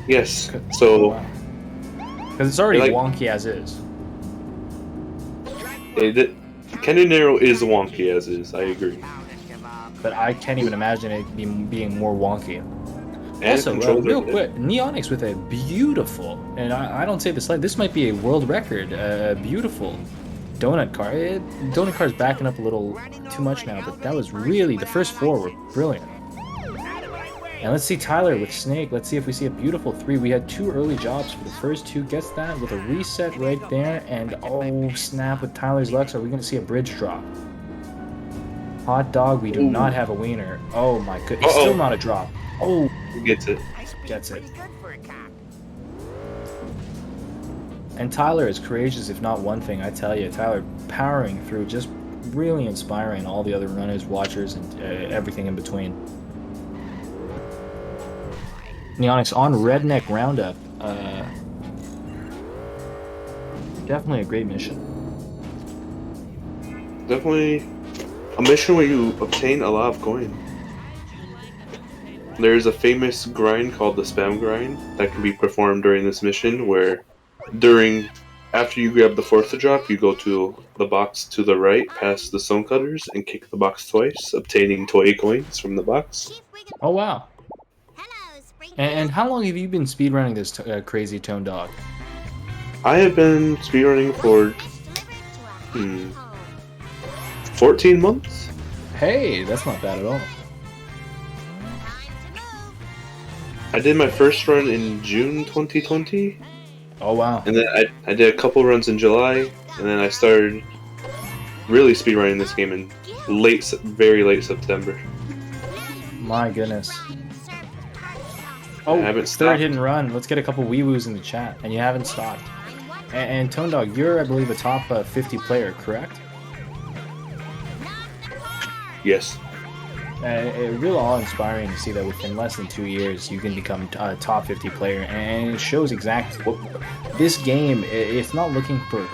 Yes. So Because it's already Like- wonky as is. Canyon is wonky as is. I agree. But I can't even imagine it being more wonky. And Also, controls are real good. quick, Neonix with a beautiful, and I don't say this like this might be a world record, beautiful donut car. Donut car's backing up a little too much now, but that was really, the first 4 were brilliant. And let's see Tyler with Snake. Let's see if we see a beautiful 3. We had 2 early jobs for the first 2. Gets that with a reset right there. And oh snap, with Tyler's Lux, are we going to see a bridge drop? Hot dog, we do not have a wiener. Oh my goodness, it's still not a drop. Oh, Gets it. gets it. And Tyler is courageous, if not one thing, I tell you. Tyler powering through, just really inspiring all the other runners, watchers, and everything in between. Neonix on Redneck Roundup. Definitely a great mission. Definitely a mission where you obtain a lot of coin. There's a famous grind called the spam grind that can be performed during this mission where after you grab the 4th drop, you go to the box to the right past the stone cutters and kick the box twice, obtaining toy coins from the box. Oh wow. Hello, Spring. And how long have you been speedrunning this crazy tone dog? I have been speedrunning for 14 months. Hey, that's not bad at all. I did my first run in June 2020, Oh wow. and then I did a couple runs in July, and then I started really speedrunning this game in very late September. My goodness. I Oh, haven't third stopped. hit and run. Let's get a couple wee-woos in the chat. And you haven't stopped. And Tone Dog, you're, I believe, a top 50 player, correct? Yes. Real awe-inspiring to see that within less than 2 years you can become a top 50 player, and it shows exactly what this game. It's not looking for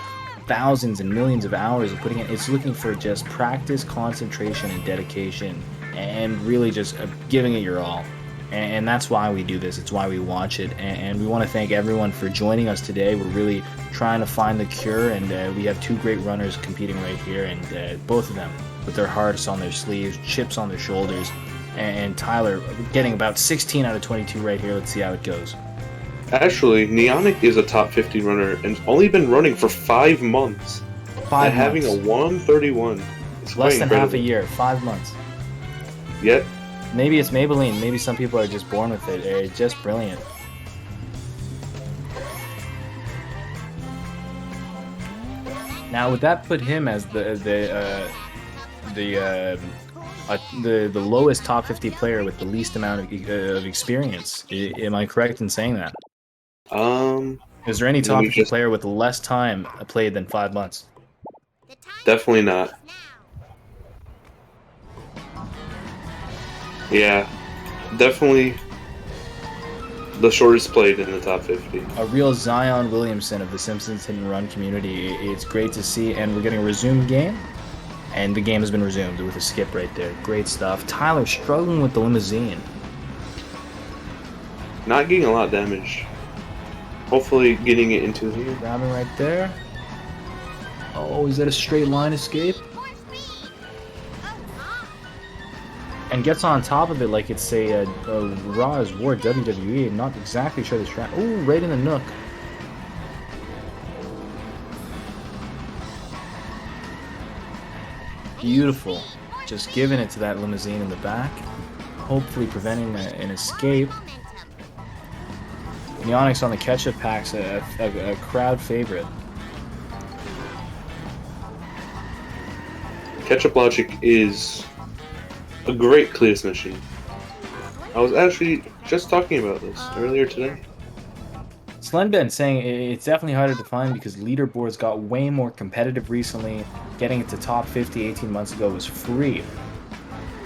thousands and millions of hours of putting in. It's looking for just practice, concentration, and dedication, and really just giving it your all. And that's why we do this. It's why we watch it. And we want to thank everyone for joining us today. We're really trying to find the cure, and we have 2 great runners competing right here, and both of them with their hearts on their sleeves, chips on their shoulders, and Tyler getting about 16 out of 22 right here. Let's see how it goes. Actually, Neonic is a top 50 runner and only been running for 5 months. 5 And having months. a 131. It's Less quite than half a incredible. year, 5 months. Yet, Maybe it's Maybelline. Maybe some people are just born with it. It's just brilliant. Now, would that put him as the lowest top 50 player with the least amount of experience? Am I correct in saying that? Is there any Let top me 50 just- player with less time played than 5 months? definitely not. Yeah, definitely the shortest played in the top 50. A real Zion Williamson of the Simpsons Hit and Run community. It's great to see, and we're getting a resumed game, and the game has been resumed with a skip right there. Great stuff. Tyler struggling with the limousine. Not getting a lot of damage. Hopefully getting it into here. Grabbing right there. Oh, is that a straight line escape? And gets on top of it like it's a Raw as War WWE. I'm not exactly sure the strat. Ooh, right in the nook. Beautiful. Just giving it to that limousine in the back. Hopefully preventing an escape. Neonix on the ketchup pack's a crowd favorite. Ketchup Logic is a great clears mission. I was actually just talking about this earlier today. Slenben saying it's definitely harder to find because leaderboards got way more competitive recently. Getting it to top 50 18 months ago was free.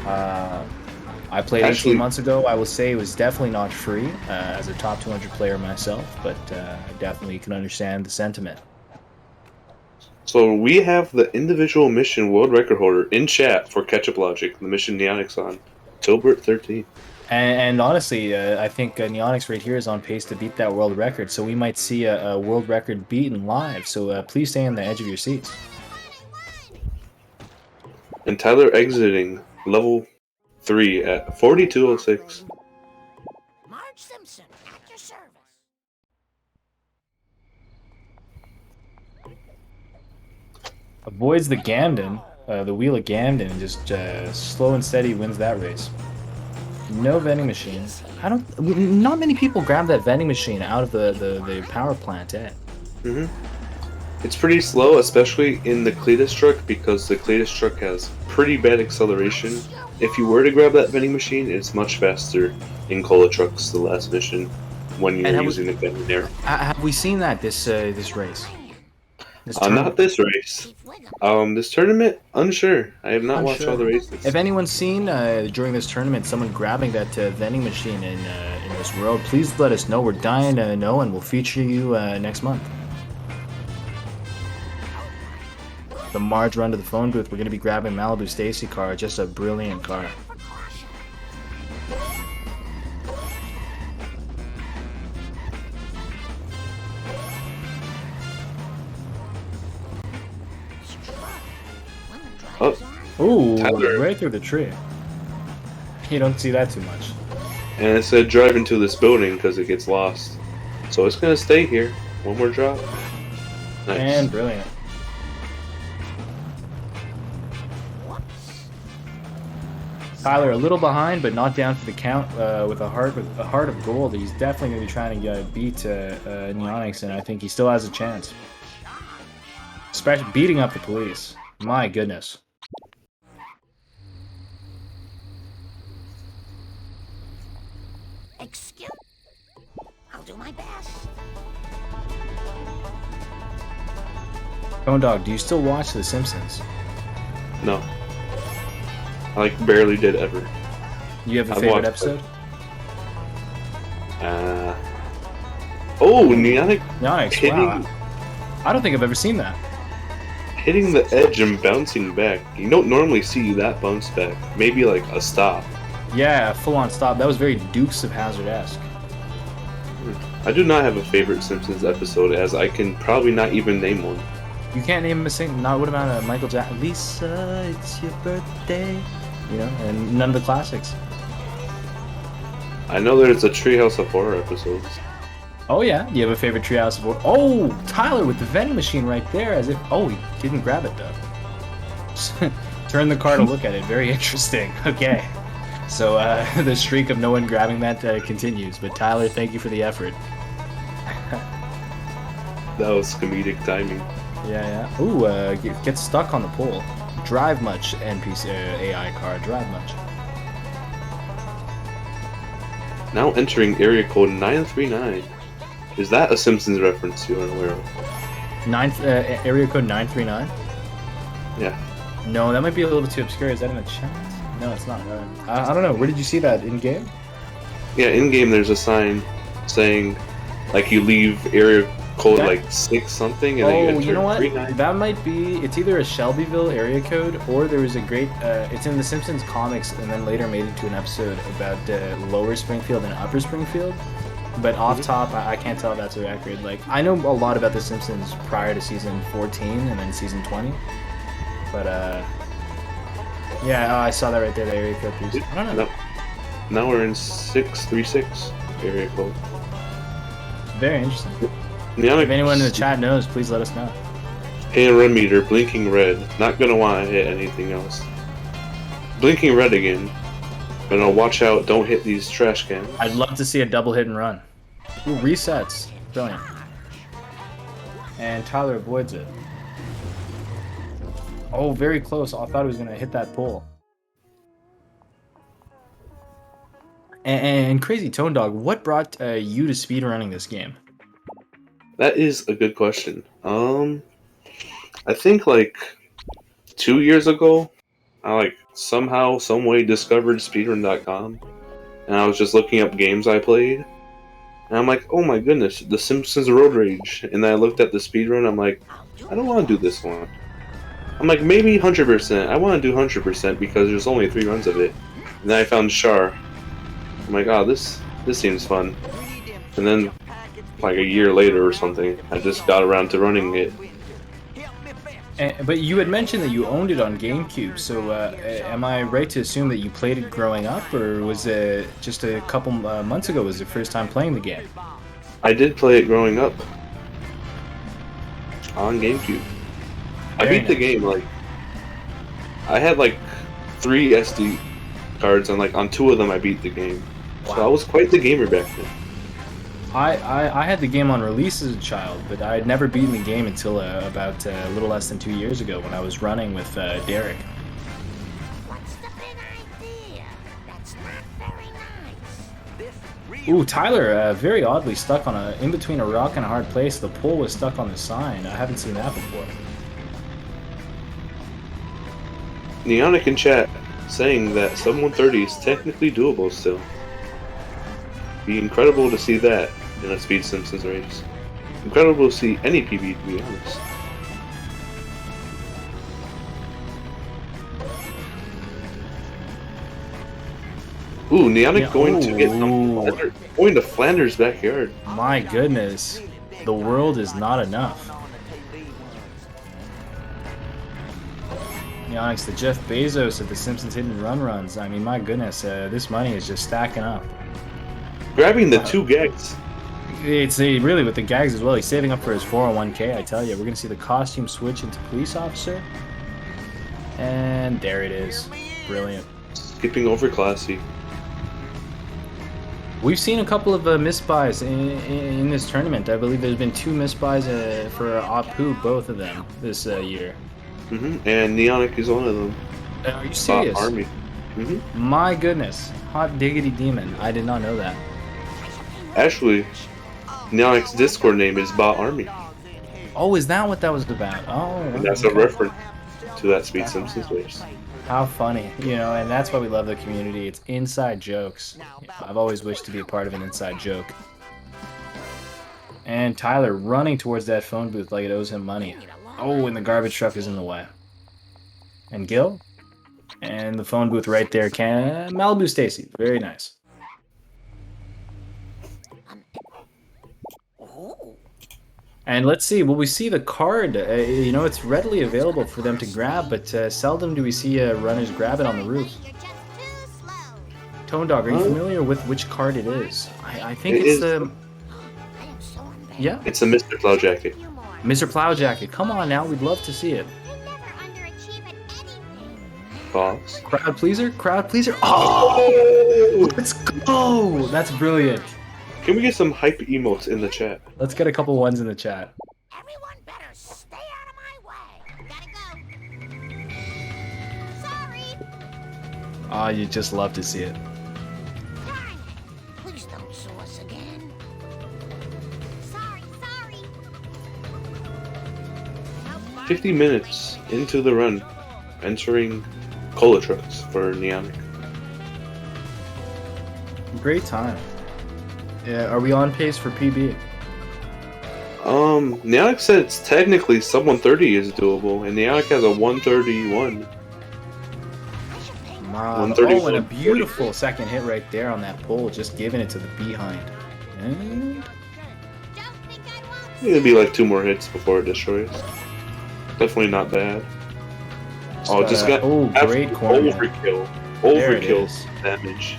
I played 18 months ago. I will say it was definitely not free as a top 200 player myself, but I definitely can understand the sentiment. So we have the individual mission world record holder in chat for Ketchup Logic, the mission Neonix on October 13th. And honestly, I think Neonix right here is on pace to beat that world record. So we might see a world record beaten live. So please stay on the edge of your seats. And Tyler exiting level 3 at 4206. Marge Simpson, at your service. Avoids the Gamden, the wheel of Gamden, and just slow and steady wins that race. No vending machine. Not many people grab that vending machine out of the power plant, eh? It's pretty slow, especially in the Cletus truck, because the Cletus truck has pretty bad acceleration. If you were to grab that vending machine, it's much faster in Cola Trucks, the last mission, when you're using the vending there. Have we seen that this race? Not this race. This tournament, unsure. I have not watched all the races. If anyone's seen during this tournament someone grabbing that vending machine in this world, please let us know. We're dying to know, and we'll feature you next month. The Marge run to the phone booth. We're going to be grabbing Malibu Stacy car. Just a brilliant car. Oh, Ooh, Tyler. right through the tree. You don't see that too much. And it said drive into this building because it gets lost. So it's going to stay here. One more drop. Nice. And brilliant. Tyler a little behind, but not down for the count. With a heart of gold, he's definitely going to be trying to beat Neonix, and I think he still has a chance. Especially beating up the police. My goodness. Excuse. I'll do my best. Bone Dog, do you still watch The Simpsons? No. I barely did ever. You have a I've favorite watched episode? Neonic Neonix, hitting, wow. I don't think I've ever seen that. hitting the edge and bouncing back. You don't normally see that bounce back. Maybe like a stop. Yeah, full-on stop. That was very Dukes of Hazzard-esque. I do not have a favorite Simpsons episode, as I can probably not even name one. You can't name a single. Not what about Michael Jackson? Lisa, it's your birthday. You know, and none of the classics. I know there's a Treehouse of Horror episodes. Oh yeah, you have a favorite Treehouse of Horror? Oh, Tyler with the vending machine right there, as if. Oh, he didn't grab it though. Turn the car to look at it. Very interesting. Okay, so the streak of no one grabbing that continues. But Tyler, thank you for the effort. That was comedic timing. Yeah. Ooh, get stuck on the pole. Drive much, NPC AI car. Drive much. Now entering area code 939. Is that a Simpsons reference you are aware of? Area code 939. Yeah. No, that might be a little bit too obscure. Is that in the chat? No, it's not. I don't know. Where did you see that in game? Yeah, in game there's a sign saying, like, you leave area code That- like 6 something, and then you enter you know what? 39. That might be. It's either a Shelbyville area code, or there was a great. It's in the Simpsons comics, and then later made into an episode about Lower Springfield and Upper Springfield. But off top, I can't tell if that's accurate. Like, I know a lot about the Simpsons prior to season 14 and then season 20. But yeah, I saw that right there. The area code 3. I don't know. No. Now we're in 636 area code. Very interesting. Neonic, If anyone in the chat knows, please let us know. camera meter blinking red. Not gonna want to hit anything else. Blinking red again. Gonna watch out, don't hit these trash cans. I'd love to see a double hit and run. Ooh, resets. Brilliant. And Tyler avoids it. Oh, very close. I thought he was going to hit that pole. And Crazy Tone Dog, what brought you to speedrunning this game? That is a good question. I think like 2 years ago, I somehow, some way discovered speedrun.com, and I was just looking up games I played, and I'm like, oh my goodness, The Simpsons Road Rage, and then I looked at the speedrun, I'm like, I don't want to do this one. I'm like, maybe 100%, I want to do 100% because there's only 3 runs of it, and then I found Char, I'm like, oh, this seems fun. And then, like a year later or something, I just got around to running it. But you had mentioned that you owned it on GameCube, so am I right to assume that you played it growing up, or was it just a couple months ago was the first time playing the game? I did play it growing up on GameCube. I Very beat the nice. game, like, I had like 3 SD cards, and like on 2 of them I beat the game. So I was quite the gamer back then. I had the game on release as a child, but I had never beaten the game until about a little less than 2 years ago when I was running with Derek. What's the big idea? That's not very nice. Ooh, Tyler, very oddly stuck on in between a rock and a hard place. The pole was stuck on the sign. I haven't seen that before. Neonic in chat saying that sub 130 is technically doable still. Be incredible to see that in a Speed Simpsons race. Incredible to see any PB, to be honest. Ooh, Neonic Yeah, going to get ooh. going to Flanders' backyard. My goodness, the world is not enough. Neonic's the Jeff Bezos of the Simpsons hit and run runs. I mean, my goodness, this money is just stacking up. Grabbing the 2 gags. It's really with the gags as well. He's saving up for his 401k. I tell you, we're gonna see the costume switch into police officer, and there it is. Brilliant. Skipping over classy. We've seen a couple of misbuys in this tournament. I believe there's been 2 misbuys for Apu, both of them this year. And Neonic is one of them. Are you serious? Army. My goodness, hot diggity demon! I did not know that. Actually, Neonic's Discord name is Bot Army. Oh, is that what that was about? Oh, And that's a reference to that Speed Simpsons race. how funny, you know, and that's why we love the community. It's inside jokes. I've always wished to be a part of an inside joke. And Tyler running towards that phone booth like it owes him money. Oh, and the garbage truck is in the way. And Gil? And the phone booth right there. Malibu Stacy. Very nice. And let's see, will we see the card? You know, it's readily available for them to grab, but seldom do we see runners grab it on the roof. You're just too slow. Tone Dog, are you familiar with which card it is? I think it's the... I am so embarrassed. Yeah, It's a Mr. Plow Jacket. You more. Mr. Plowjacket. Come on now, we'd love to see it. You never underachieve at anything. Boss. Crowd pleaser? Crowd pleaser? Oh! Let's go! That's brilliant. Can we get some hype emotes in the chat? Let's get a couple ones in the chat. Everyone better stay out of my way. Gotta go. Sorry. Oh, you just love to see it. Darn it. Please don't sue us again. Sorry. 50 minutes into the run, entering cola trucks for Neonic. Great time. Yeah, are we on pace for PB? Neonic said it's technically sub 130 is doable, and Neonic has a 131. Oh, 131. and a beautiful second hit right there on that pole, just giving it to the behind. And It'll be like 2 more hits before it destroys. Definitely not bad. Oh, just got great absolute corner. overkill. There it Overkill is. damage.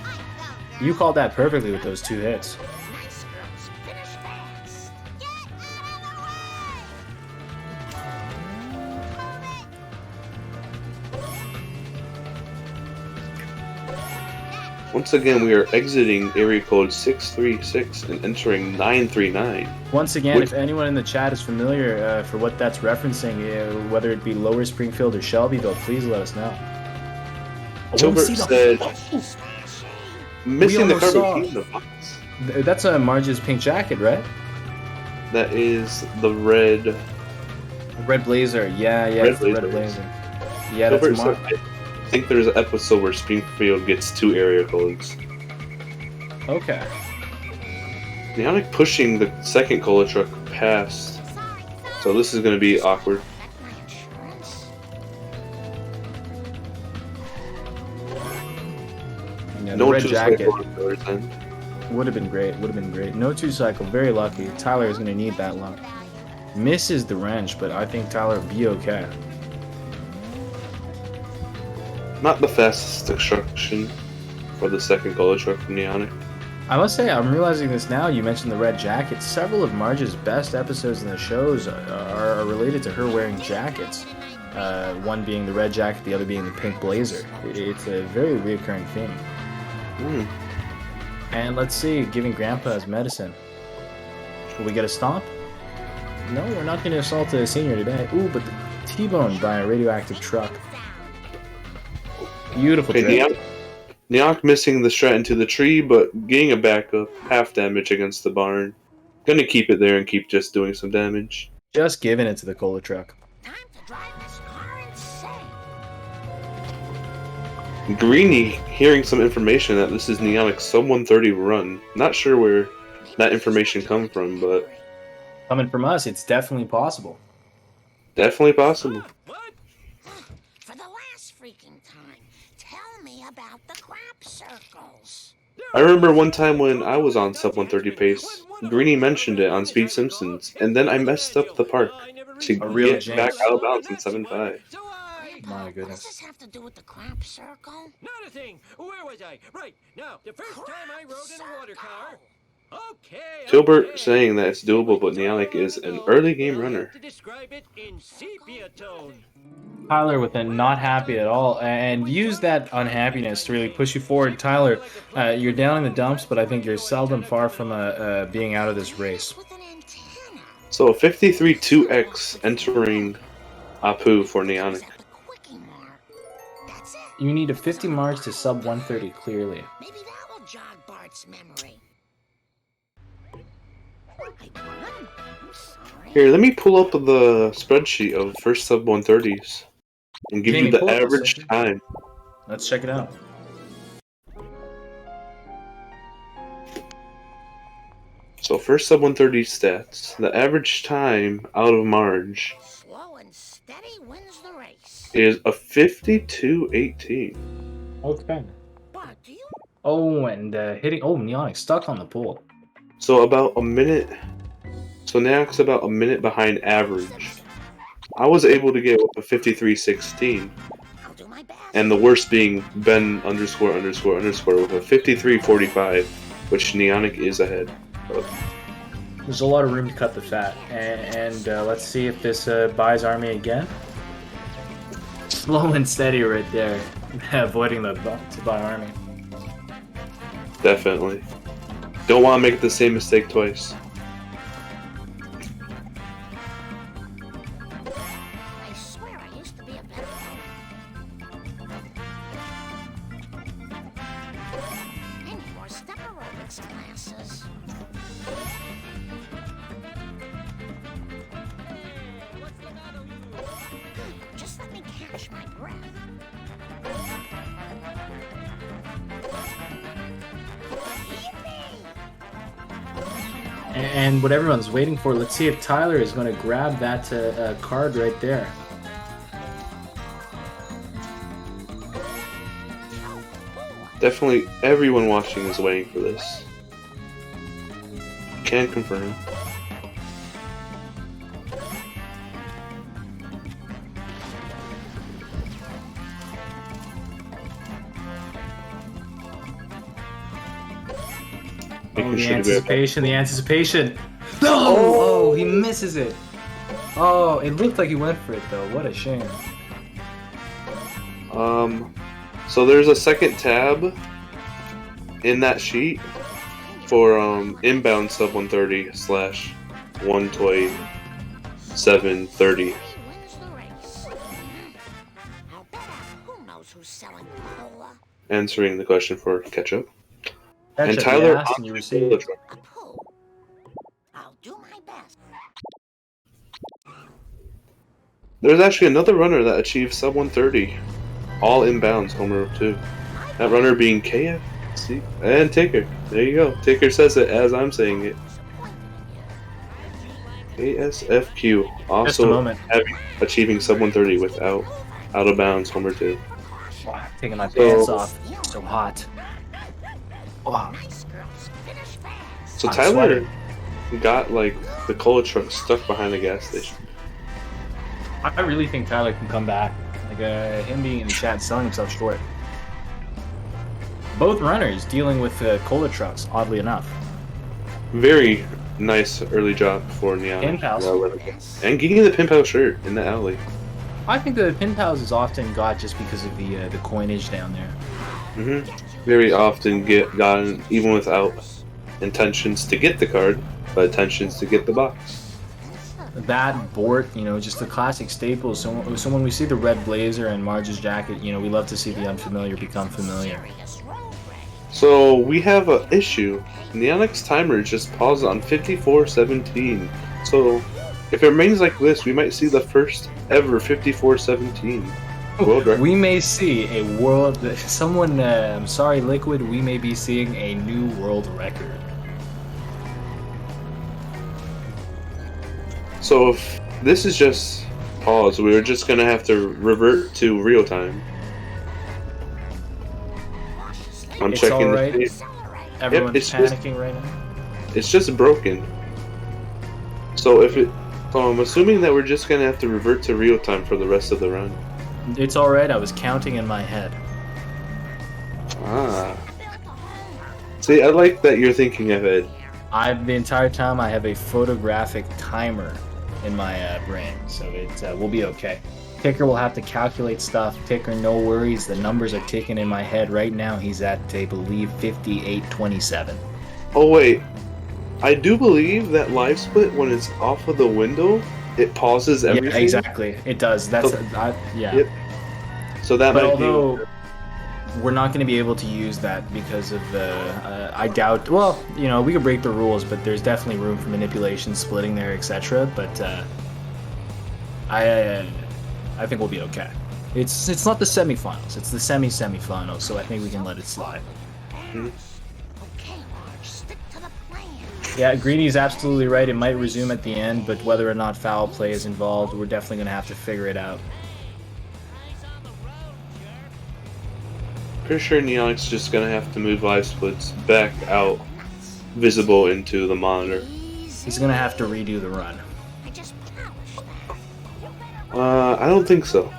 You called that perfectly with those 2 hits. Nice girls finish fast. Get out of Once again, we are exiting area code 636 and entering 939. Once again, Which- if anyone in the chat is familiar for what that's referencing, whether it be Lower Springfield or Shelbyville, please let us know. Oh, Gilbert see the- said, missing the almost carbon saw- in the box. That's Marge's pink jacket, right? That is the red. Red blazer. Yeah, Red it's the red blazer. blazer. Yeah, that's Gilbert Mar. said, I think there's an episode where Springfield gets 2 area codes. Okay. Neonic pushing the second cola truck past. So this is going to be awkward. my insurance. No red jacket two-cycle on Miller's end. would have been great. Would have been great. No 2-cycle. Very lucky. Tyler is going to need that luck. Misses the wrench, but I think Tyler will be okay. Not the fastest destruction for the second Gola truck from Neonic. I must say, I'm realizing this now. You mentioned the red jacket. Several of Marge's best episodes in the shows are related to her wearing jackets. One being the red jacket, the other being the pink blazer. It's a very reoccurring theme. And let's see, giving Grandpa his medicine. Will we get a stomp? No, we're not going to assault a senior today. Ooh, but the T-boned by a radioactive truck. Beautiful drift. Neonic missing the strat into the tree, but getting a backup, half damage against the barn. Gonna keep it there and keep just doing some damage. Just giving it to the Cola truck. Time to drive this car insane. Greeny hearing some information that this is Neonic's sub 130 run. Not sure where that information come from, but Coming from us, it's definitely possible. definitely possible. For the last freaking time, tell me about the crap circles. I remember one time when I was on sub 130 pace, Greeny mentioned it on Speed Simpsons, and then I messed up the park to A real get back jinx. out of bounds in 7.5. My What goodness. does this have to do with the crap circle? Not a thing. Where was I? Right. Now, the first time I rode in a water car. Okay. Tilbert saying that it's doable, but Neonic is an early game runner. To describe it in sepia tone. Tyler with a not happy at all, and use that unhappiness to really push you forward. Tyler, you're down in the dumps, but I think you're seldom far from being out of this race. With an antenna. So 53 2x entering Apu for Is Neonic. that the quickie mark? That's it. You need a 50 marks to sub 130 clearly. Maybe that will jog Bart's memory. I won. I'm sorry. Here, let me pull up the spreadsheet of first sub 130s and give you Jamie, the pull up the average section. time. Let's check it out. So first sub 130 stats. The average time out of Marge Slow and steady wins the race. is a 52.18. Okay. Bart, do you? Oh, and hitting. Oh, Neonic stuck on the pole. So about a minute. So Neonic's about a minute behind average. I was able to get a 53.16. I'll do my best. And the worst being Ben __ with a 53.45, which Neonic is ahead of. There's a lot of room to cut the fat. And let's see if this buys Army again. Slow and steady right there. Avoiding the to buy Army. Definitely. Don't want to make the same mistake twice. I swear I used to be a better I need more step aerobics classes. Just let me catch my breath. Yippee! And what everyone's waiting for, let's see if Tyler is going to grab that card right there. Definitely everyone watching is waiting for this. Can confirm. Oh, the Making sure to be right back. anticipation, the anticipation. No! Oh, he misses it. Oh, it looked like he went for it though. What a shame. So there's a second tab in that sheet for inbound sub 130 / 1 toy 730. Wins the race. I'll bet who knows who's selling cola. Answering the question for ketchup. Ketchup, And Tyler you asked and you on received. the truck. A poo. I'll do my best. There's actually another runner that achieved sub 130, all inbounds home row 2. That runner being KFC and Taker. There you go. Taker says it as I'm saying it. ASFQ Just a also moment. achieving sub 130 without out of bounds homer 2. Wow, taking my So- pants off. So hot. Wow. So I'm Tyler sweating. got like the cola truck stuck behind the gas station. I really think Tyler can come back. Like him being in the chat selling himself short. Both runners dealing with cola trucks, oddly enough. Very nice early job for Neon. Pin pals. And getting the pin pal shirt in the alley. I think the pin pals is often got just because of the coinage down there. Very often gotten even without intentions to get the card, but intentions to get the box. That, Bort, you know, just the classic staples. So when we see the red blazer and Marge's jacket, you know, we love to see the unfamiliar become familiar. So we have an issue. Neonic's timer just paused on 54:17. So if it remains like this, we might see the first ever 54:17 world record. We may see a world. Someone, I'm sorry, Liquid. We may be seeing a new world record. So if this is just pause, we're just gonna have to revert to real time. I'm It's checking alright. the state. Everyone's it's just- panicking right now. It's just broken. So I'm assuming that we're just gonna have to revert to real time for the rest of the run. It's alright. I was counting in my head. Ah. See, I like that you're thinking ahead. The entire time I have a photographic timer in my brain, so it will be okay. Ticker will have to calculate stuff. Ticker, no worries. The numbers are ticking in my head right now. He's at, I believe, 58:27. Oh wait, I do believe that live split when it's off of the window, it pauses everything. Yeah, exactly. It does. That's yeah. Yep. So that But might although we're not going to be able to use that because of the, I doubt. Well, you know, we could break the rules, but there's definitely room for manipulation, splitting there, etc. But I think we'll be okay. It's not the semifinals. It's the semi-semifinals. So I think we can let it slide. Yeah, Greeny's absolutely right. It might resume at the end, but whether or not foul play is involved, we're definitely going to have to figure it out. Pretty sure Neonic's just gonna have to move live splits back out, visible into the monitor. He's going to have to redo the run. I don't think so.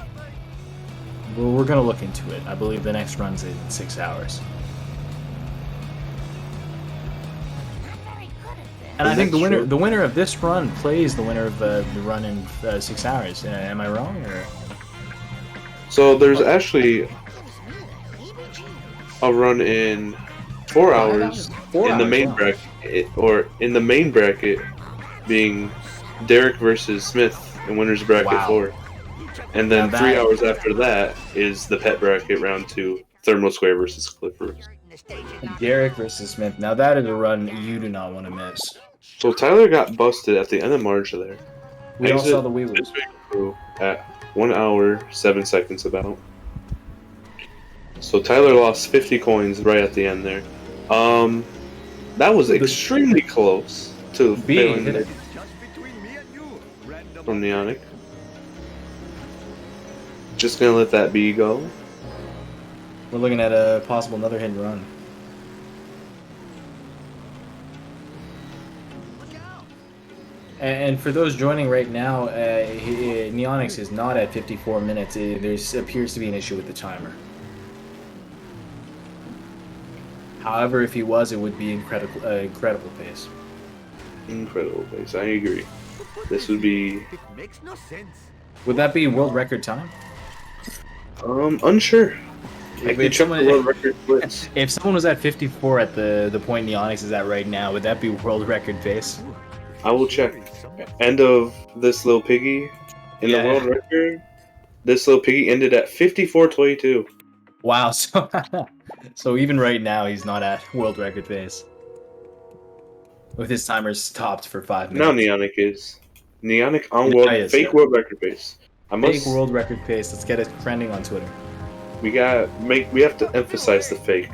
Well, we're going to look into it. I believe the next run's in 6 hours. And I think the winner of this run plays the winner of the run in 6 hours. Am I wrong? Or? So there's actually a run in 4 hours in the main bracket, or in the main bracket being Derek versus Smith in winners bracket 4, and then 3 hours after that is the pet bracket round 2, Thermal Square versus Clippers. Derek versus Smith. Now that is a run you do not want to miss. So Tyler got busted at the end of March there. We all saw the Weebles. At 1 hour 7 seconds about. So Tyler lost 50 coins right at the end there. That was extremely close to failing it from Neonic. Just gonna let that B go. We're looking at a possible another hit and run. And for those joining right now, Neonix is not at 54 minutes. There appears to be an issue with the timer. However, if he was, it would be incredible pace. Incredible pace, I agree. This would be... It makes no sense. Would that be world record time? Unsure. I can check the world record splits. If someone was at 54 at the point Neonix is at right now, would that be world record pace? I will check. End of this little piggy in the world record. This little piggy ended at 54:22. Wow, so even right now he's not at world record pace. With his timer stopped for 5 minutes. Now Neonic is. Neonic on fake world record pace. Fake world record pace. Let's get it trending on Twitter. We have to emphasize the fake.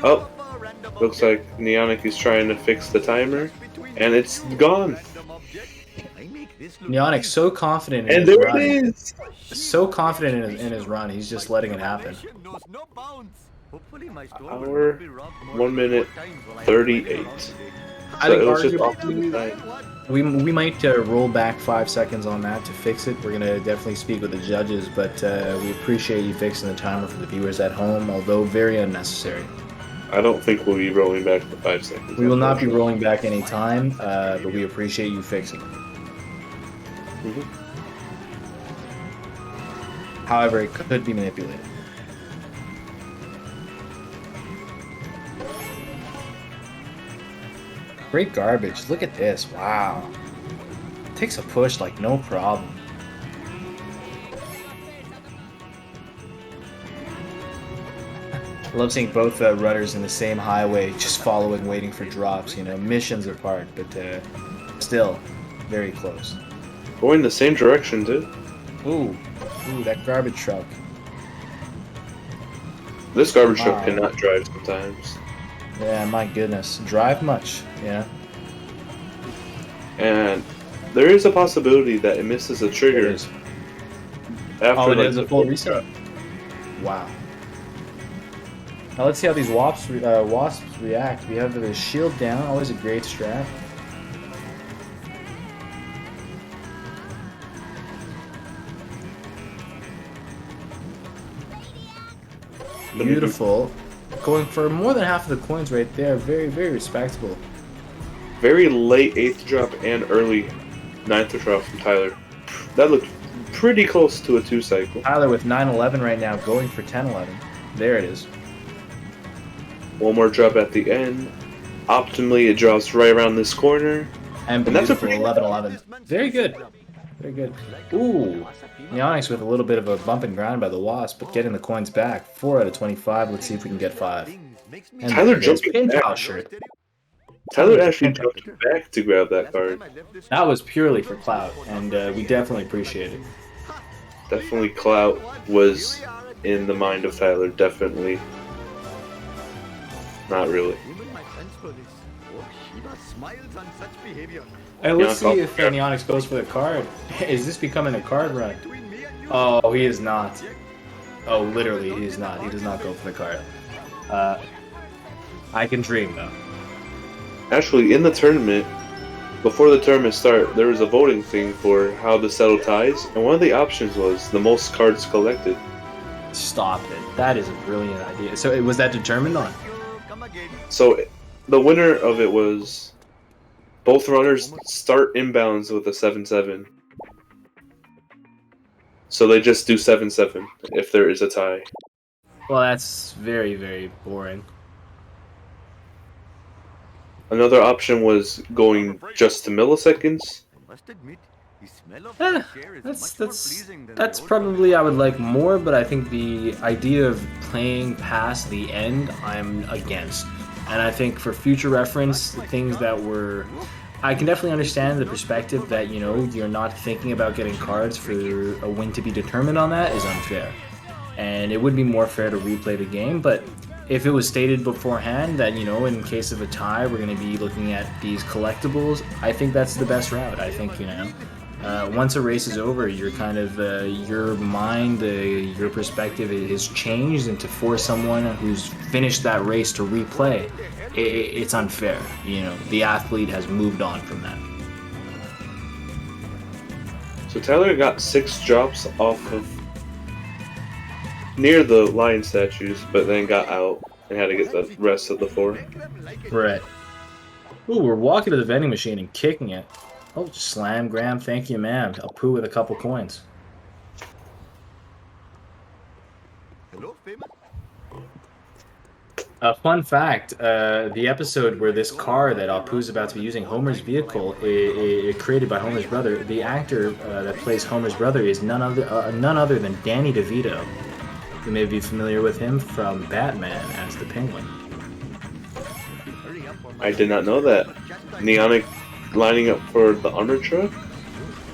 Oh, looks like Neonic is trying to fix the timer, and it's gone. Neonic so confident in and his there run. it is. So confident in his run, he's just letting it happen. Hour, 1 minute, 38. I So think it was just arguably off to the side. we might roll back 5 seconds on that to fix it. We're gonna definitely speak with the judges, but we appreciate you fixing the timer for the viewers at home, although very unnecessary. I don't think we'll be rolling back the 5 seconds. We will not be rolling back any time, but we appreciate you fixing it. Mhm. However, it could be manipulated. Great garbage. Look at this. Wow. Takes a push like no problem. I love seeing both rudders in the same highway, just following, waiting for drops. You know, missions apart, but still very close. Going the same direction, too. Ooh, that garbage truck. This garbage truck Wow. cannot drive sometimes. Yeah, my goodness. Drive much, yeah. And there is a possibility that it misses a trigger. It is. After, Oh, it like, is a the full full reset? shot. Wow. Now let's see how these wasps react. We have the shield down, always a great strat. Beautiful. Going for more than half of the coins right there. Very, very respectable. Very late 8th drop and early 9th drop from Tyler. That looked pretty close to a 2 cycle. Tyler with 9-11 right now, going for 10-11. There it is. One more drop at the end. Optimally, it drops right around this corner. And And that's a beautiful, 11-11. Very good. Very good. Ooh. Neonix with a little bit of a bump and grind by the Wasp, but getting the coins back. 4 out of 25. Let's see if we can get 5. And Tyler there it is. jumping Pin back. pal shirt. Tyler actually jumped back to grab that card. That was purely for clout, and we definitely appreciate it. Definitely clout was in the mind of Tyler. Definitely. Not really. Hey, let's Yeah, see if Neonix goes for the card. Is this becoming a card run? Oh, he is not. Oh, literally, he is not. He does not go for the card. I can dream, though. Actually, in the tournament, before the tournament start, there was a voting thing for how to settle ties, and one of the options was the most cards collected. Stop it. That is a brilliant idea. So, was that determined on? So, the winner of it was both runners start inbounds with a 7-7. So they just do 7-7 if there is a tie. Well, that's very, very boring. Another option was going just to milliseconds. That's probably I would like more, but I think the idea of playing past the end, I'm against. And I think for future reference, the things that were... I can definitely understand the perspective that, you know, you're not thinking about getting cards for a win to be determined on that is unfair. And it would be more fair to replay the game, but if it was stated beforehand that, you know, in case of a tie, we're going to be looking at these collectibles, I think that's the best route. I think, you know, once a race is over, you're kind of, your mind, your perspective is changed, and to force someone who's finished that race to replay, it's unfair. You know, the athlete has moved on from that. So Tyler got 6 drops off of near the lion statues, but then got out and had to get the rest of the 4. Right. Ooh, we're walking to the vending machine and kicking it. Oh, slam, Graham, thank you, ma'am. I'll poo with a couple coins. Fun fact, the episode where this car that Apu's about to be using, Homer's vehicle, created by Homer's brother, the actor that plays Homer's brother is none other than Danny DeVito. You may be familiar with him from Batman as the Penguin. I did not know that. Neonic lining up for the armor truck?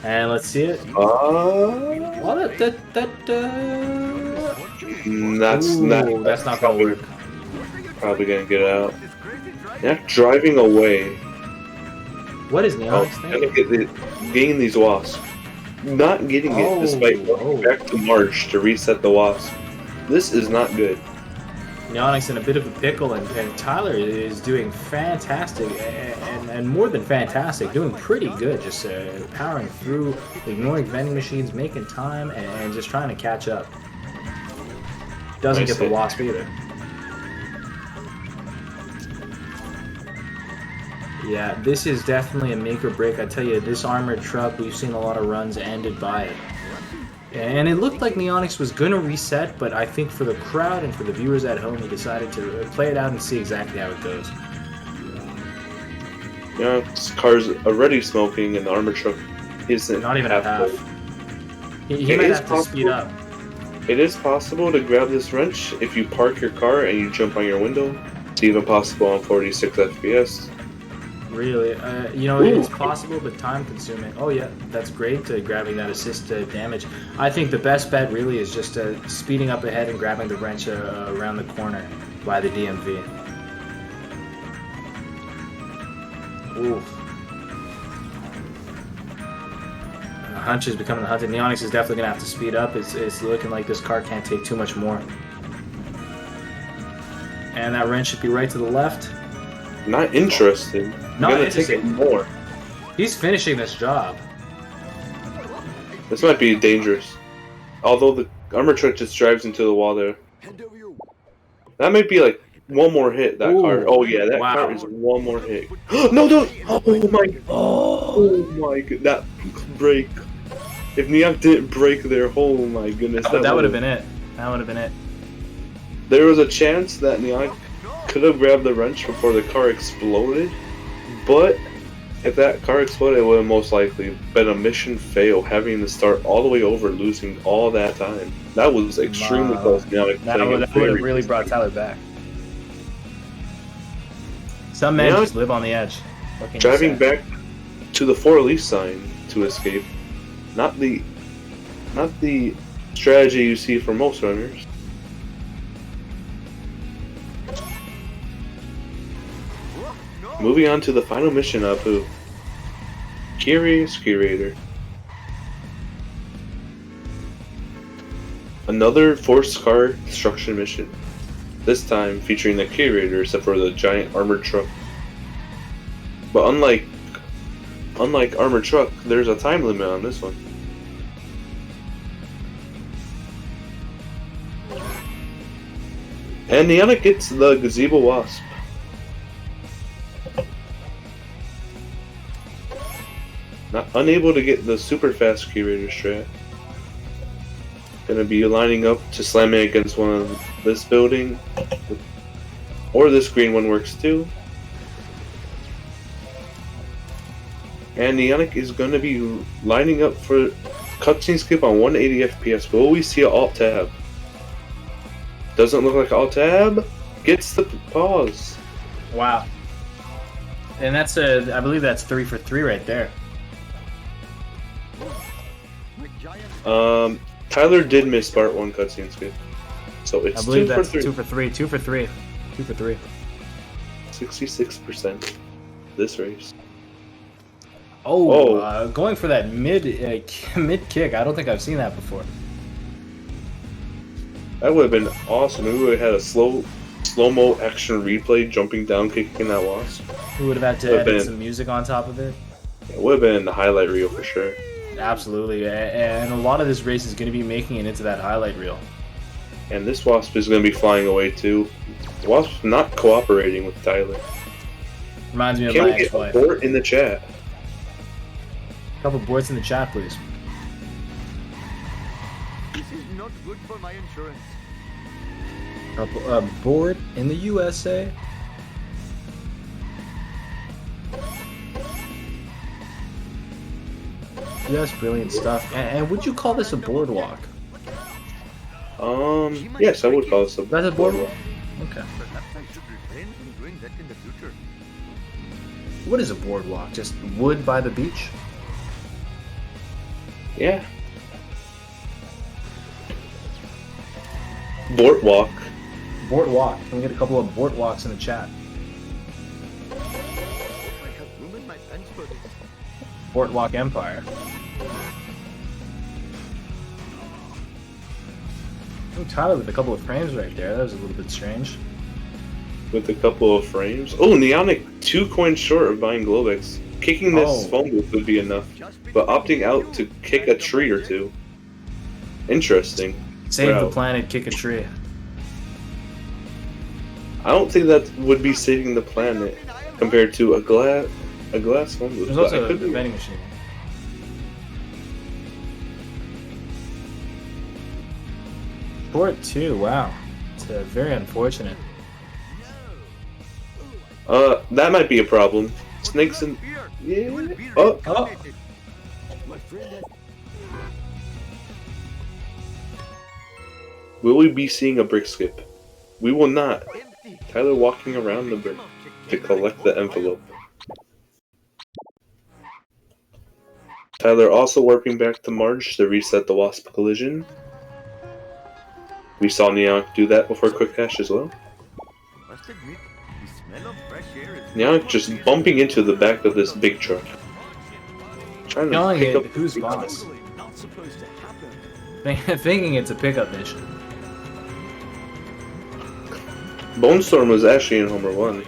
And let's see it. Well, that's not gonna work. Probably gonna get out. Yeah, driving away. What is Neonic's thing? Getting these wasps. Not getting it despite going back to March to reset the wasp. This is not good. Neonic's in a bit of a pickle, and Tyler is doing fantastic, and more than fantastic, doing pretty good, just powering through, ignoring vending machines, making time, and just trying to catch up. Doesn't get the wasp either. Yeah, this is definitely a make or break. I tell you, this armored truck, we've seen a lot of runs ended by it. And it looked like Neonix was going to reset, but I think for the crowd and for the viewers at home, he decided to play it out and see exactly how it goes. Yeah, this car's already smoking, and the armor truck isn't. Not even at half. He might have to speed up. It is possible to grab this wrench if you park your car and you jump on your window. It's even possible on 46 FPS. Really? You know, it's possible, but time-consuming. Oh, yeah, that's great, grabbing that assist damage. I think the best bet really is just speeding up ahead and grabbing the wrench around the corner by the DMV. Ooh. The hunch is becoming the hunted. Neonix is definitely going to have to speed up. It's looking like this car can't take too much more. And that wrench should be right to the left. Not interested. Not gonna take it more. He's finishing this job. This might be dangerous. Although the armor truck just drives into the wall there. That might be like one more hit, that car. Oh yeah, that car is one more hit. No, don't! Oh my god, that break. If Neok didn't break there, oh my goodness. That would have been it. That would have been it. There was a chance that Neok could have grabbed the wrench before the car exploded, but if that car exploded, it would have most likely been a mission fail, having to start all the way over, losing all that time. That was extremely close. That would have really brought Tyler back. Some men just live on the edge. Driving back to the 4-leaf sign to escape. Not the strategy you see for most runners. Moving on to the final mission of Apu. Curious Curator. Another forced car destruction mission. This time featuring the Curator, except for the giant armored truck. But unlike armored truck, there's a time limit on this one. And Neonic gets the Gazebo Wasp. Unable to get the super fast Curator strat. Gonna be lining up to slam it against one of this building. Or this green one works too. And Neonic is gonna be lining up for cutscene skip on 180 FPS. Will we see an alt tab? Doesn't look like alt tab. Gets the pause. Wow. And that's I believe that's 3 for 3 right there. Tyler did miss part 1 cutscene skip. So it's 2 for 3. 2 for 3. 2 for 3. 2 for 3. 66% this race. Going for that mid kick. I don't think I've seen that before. That would have been awesome. We would have had a slow-mo action replay, jumping down, kicking that wasp. We would have had to add some music on top of it. It would have been in the highlight reel for sure. Absolutely, and a lot of this race is going to be making it into that highlight reel. And this wasp is going to be flying away too. The wasp's not cooperating with Tyler. Reminds me of Can my we get ex-wife. a board in the chat? A couple boards in the chat, please. This is not good for my insurance. A board in the USA. Yes, brilliant stuff. And would you call this a boardwalk? Yes, I would call this a That's a boardwalk. Okay. Perhaps I should refrain from doing that in the future. What is a boardwalk? Just wood by the beach? Yeah. Boardwalk. Boardwalk. Can we get a couple of boardwalks in the chat? I have room in my pants for this. Boardwalk Empire. Tyler with a couple of frames right there. That was a little bit strange. With a couple of frames. Oh, Neonic 2 coins short of buying Globex. Kicking this phone booth would be enough, but opting out to kick a tree or two. Interesting. Save the planet, kick a tree. I don't think that would be saving the planet compared to a glass phone booth. There's also a vending machine. Short too. Wow, it's very unfortunate. That might be a problem. Snakes and oh. Will we be seeing a brick skip? We will not. Tyler walking around the brick to collect the envelope. Tyler also warping back to Marge to reset the Wasp collision. We saw Neonic do that before Quick Cash as well. Neonic just bumping into the back of this big truck. Trying to pick up who's boss. Thinking it's a pickup mission. Bone Storm was actually in Homer 1.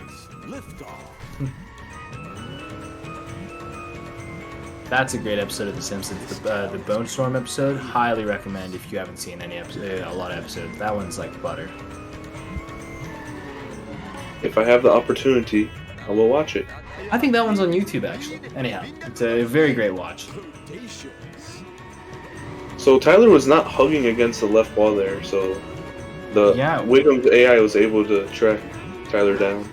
That's a great episode of The Simpsons. The Bone Storm episode, highly recommend if you haven't seen any episode, a lot of episodes. That one's like butter. If I have the opportunity, I will watch it. I think that one's on YouTube actually. Anyhow, it's a very great watch. So Tyler was not hugging against the left wall there, so the Wiggum's AI was able to track Tyler down.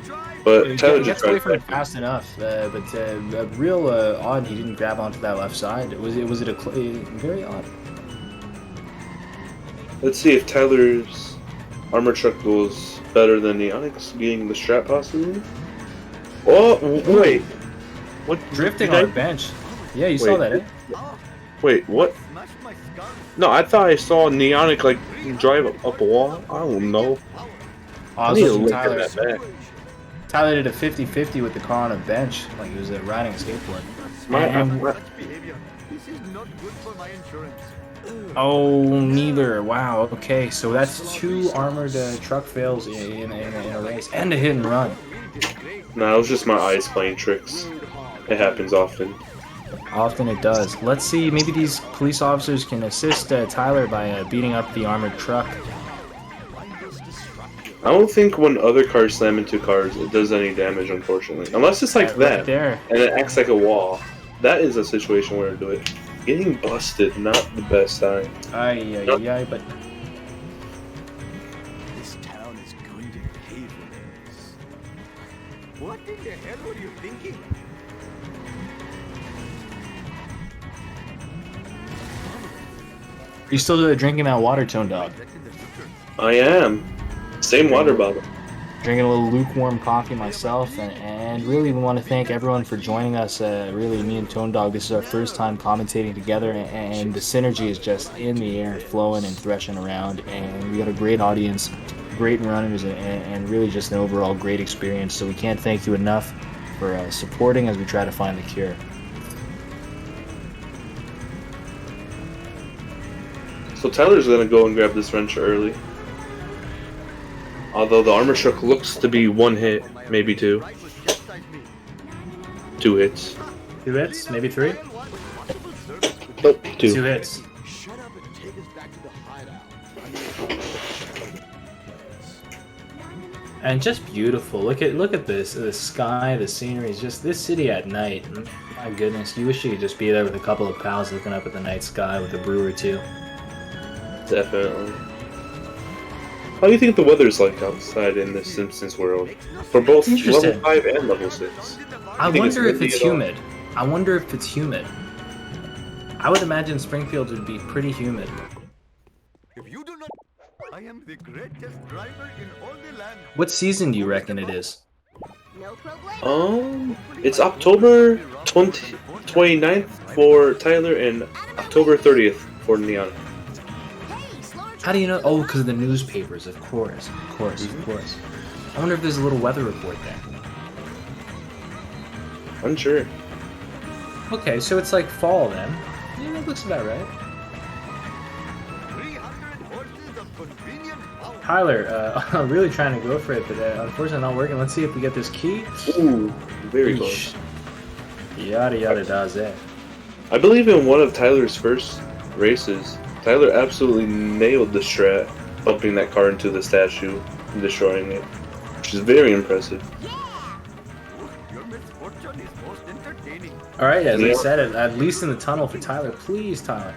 But Tyler gets away from it fast enough. But real odd he didn't grab onto that left side. Was it very odd? Let's see if Tyler's armor truck goes better than Neonic's, getting the strap possibly. Oh wait, what? Drifting on a bench. Yeah, you saw that, eh? Wait, what? No, I thought I saw Neonic like drive up a wall. I don't know. I need to look at that back. Tyler did a 50-50 with the car on a bench, like he was riding a skateboard. Oh, neither. Wow. Okay, so that's 2 armored truck fails in a race and a hit and run. Nah, it was just my eyes playing tricks. It happens often. Often it does. Let's see, maybe these police officers can assist Tyler by beating up the armored truck. I don't think when other cars slam into cars, it does any damage, unfortunately. Unless it's like that, there. And it acts like a wall. That is a situation where to do it. Getting busted, not the best time. But... This town is going to pay for this. What in the hell were you thinking? Are you still drinking that water, Tone Dog? I am. Same water bottle. Drinking a little lukewarm coffee myself, and really we want to thank everyone for joining us. Really, me and Tone Dog, this is our first time commentating together, and the synergy is just in the air, flowing and threshing around, and we got a great audience, great runners, and really just an overall great experience. So we can't thank you enough for supporting as we try to find the cure. So Tyler's gonna go and grab this wrench early. Although the armor truck looks to be 1 hit, maybe 2. 2 hits. 2 hits? Maybe 3? Nope, 2. 2 hits. And just beautiful. Look at this. The sky, the scenery, just this city at night. My goodness, you wish you could just be there with a couple of pals looking up at the night sky with a brew or two. Definitely. How do you think the weather's like outside in the Simpsons world? For both level 5 and level 6. I wonder if it's humid. I wonder if it's humid. I would imagine Springfield would be pretty humid. If you do not, I am the greatest driver in all the land. What season do you reckon it is? It's October 29th for Tyler and October 30th for Neon. How do you know? Oh, because of the newspapers, of course. I wonder if there's a little weather report there. Unsure. Okay, so it's like fall then. Yeah, that looks about right. Tyler, I'm really trying to go for it, but unfortunately not working. Let's see if we get this key. Ooh, very close. Yada yada does it. I believe in one of Tyler's first races, Tyler absolutely nailed the strat, bumping that car into the statue and destroying it, which is very impressive. Your misfortune is most entertaining. All right, as I Yeah. said, at least in the tunnel for Tyler. Please, Tyler.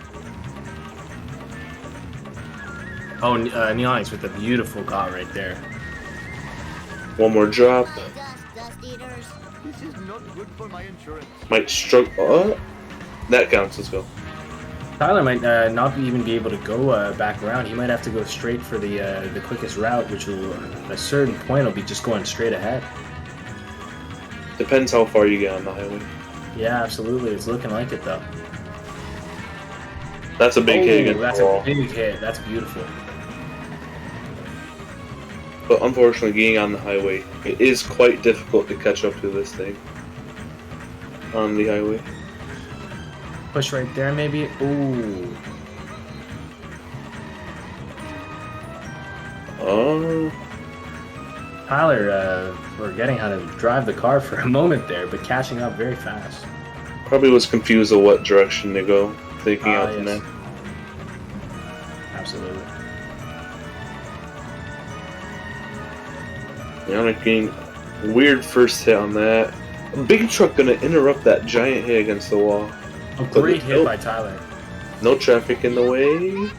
Oh, Neonics with a beautiful got right there. One more drop. Dust eaters. This is not good for my insurance. Might struggle. That counts. Let's go. Tyler might not even be able to go back around. He might have to go straight for the quickest route, which will, at a certain point, will be just going straight ahead. Depends how far you get on the highway. Yeah, absolutely. It's looking like it, though. That's a big hit against That's the wall. a big hit. That's beautiful. But unfortunately, getting on the highway, it is quite difficult to catch up to this thing. On the highway. Push right there, maybe. Ooh. Tyler forgetting how to drive the car for a moment there, but catching up very fast. Probably was confused of what direction to go, thinking out the Yes. net. Absolutely. Yannick getting weird first hit on that. A big truck gonna interrupt that giant hit against the wall. A great hit by Tyler. No traffic in the way.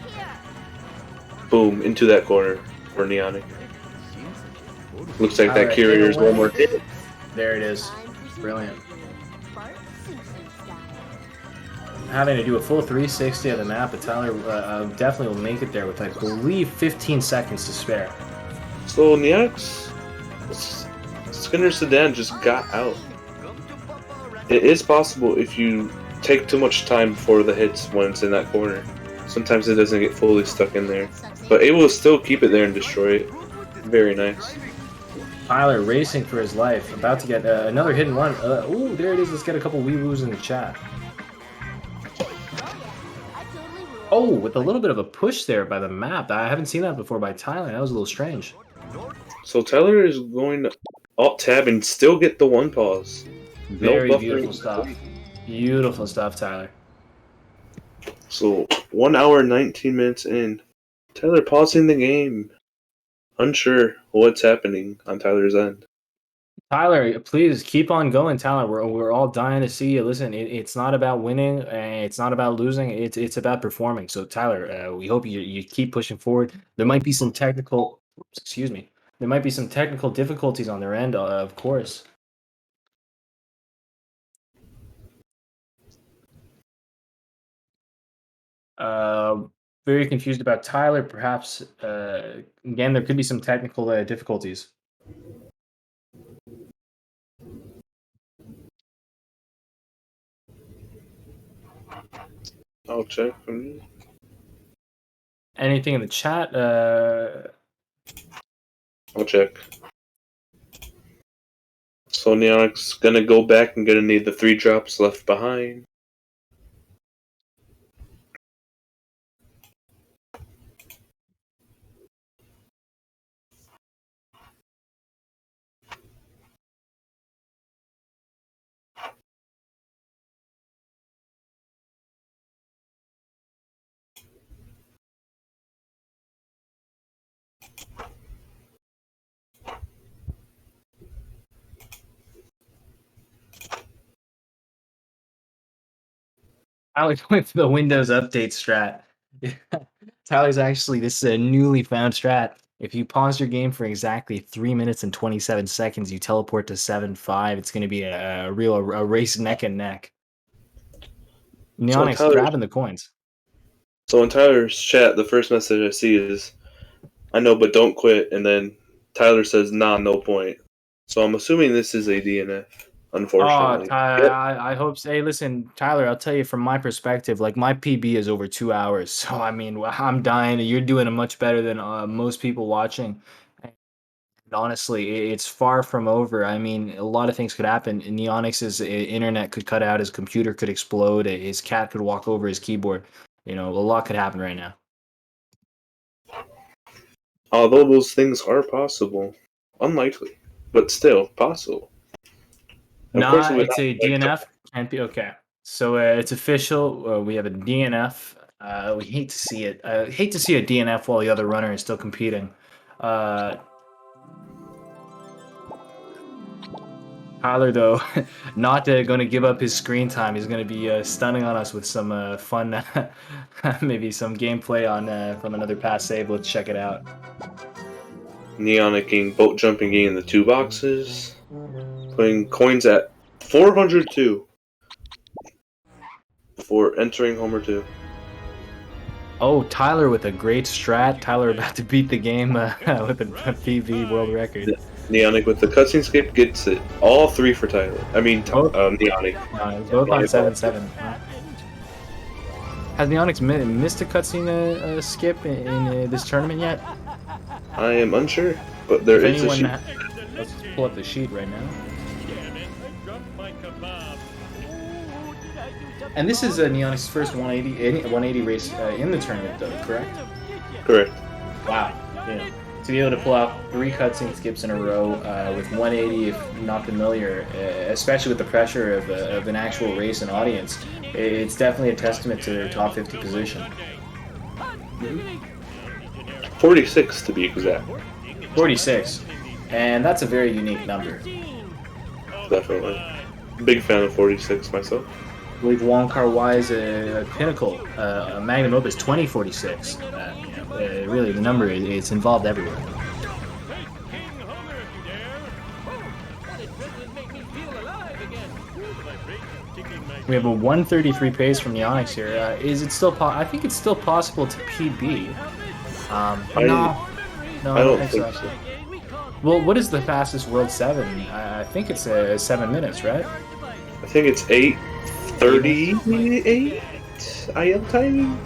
Boom, into that corner for Neonic. Looks like that Alright, carrier's either way. one more hit. There it is. Brilliant. Bart Simpson style. Having to do a full 360 of the map, but Tyler definitely will make it there with, I believe, 15 seconds to spare. So Neonic's Skinner Sedan just got out. It is possible if you take too much time before the hits when it's in that corner. Sometimes it doesn't get fully stuck in there. But able to still keep it there and destroy it. Very nice. Tyler racing for his life, about to get another hit and run. Ooh, there it is. Let's get a couple wee-woos in the chat. Oh, with a little bit of a push there by the map. I haven't seen that before by Tyler. That was a little strange. So Tyler is going to alt-tab and still get the one pause. Very buffering. beautiful stuff. Beautiful stuff, Tyler. So 1 hour 19 minutes in. Tyler pausing the game. Unsure what's happening on Tyler's end. Tyler, please keep on going, Tyler. We're all dying to see you. Listen, it's not about winning, it's not about losing. It's about performing. So, Tyler, we hope you keep pushing forward. There might be some technical, excuse me, there might be some technical difficulties on their end, of course. Very confused about Tyler. Perhaps again, there could be some technical difficulties. I'll check. Anything in the chat? I'll check. So Neonic's gonna go back and gonna need the 3 drops left behind. Tyler's going for the Windows update strat. Tyler's actually, this is a newly found strat. If you pause your game for exactly 3 minutes and 27 seconds, you teleport to 7-5. It's going to be a race neck and neck. Neonics Tyler's- grabbing the coins. So in Tyler's chat, the first message I see is, "I know, but don't quit." And then Tyler says, "Nah, no point." So I'm assuming this is a DNF. Oh, Unfortunately. Tyler, I hope so. Hey, listen, Tyler, I'll tell you from my perspective, like my PB is over 2 hours. So, I mean, I'm dying. You're doing it much better than most people watching. And honestly, it's far from over. I mean, a lot of things could happen. Neonix's internet could cut out. His computer could explode. His cat could walk over his keyboard. You know, a lot could happen right now. Although those things are possible, unlikely, but still possible. Of course, it would It's not a be like DNF. Can't be okay. So it's official. We have a DNF. We hate to see it. Hate to see a DNF while the other runner is still competing. Tyler, though, not going to give up his screen time. He's going to be stunning on us with some fun, maybe some gameplay on from another pass save. Let's check it out. Neonic getting boat jumping, getting the 2 boxes, putting coins at 402 before entering Homer 2. Oh, Tyler with a great strat. Tyler about to beat the game with a PB world record. Neonic with the cutscene skip gets it. All 3 for Tyler. I mean, Neonic. Both on 7-7. Has Neonix missed a cutscene skip in this tournament yet? I am unsure, but there is a sheet. Let's pull up the sheet right now. And this is Neonix's first 180 race in the tournament, though, correct? Correct. Wow. Yeah. To be able to pull out 3 cutscene skips in a row with 180, if not familiar, especially with the pressure of an actual race and audience, it's definitely a testament to their top 50 position. 46 to be exact. 46. And that's a very unique number. Definitely. Big fan of 46 myself. I believe Wong Kar Wai's pinnacle, magnum opus 2046. Really, the number it's involved everywhere. We have a 133 pace from Neonix here. Is it still? I think it's still possible to PB. No, I don't think so. Actually. Well, what is the fastest World 7? I think it's 7 minutes, right? I think it's 8:38 IL time.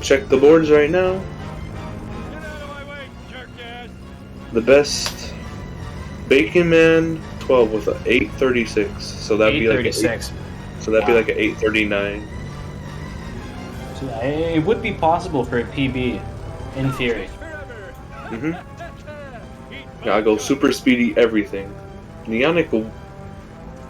Check the boards right now. The best Bacon Man 12 with an 8:36, so that'd be like an 8, so that'd be like an 8:39. So it would be possible for a PB, in theory. Yeah, I go super speedy everything. Neonic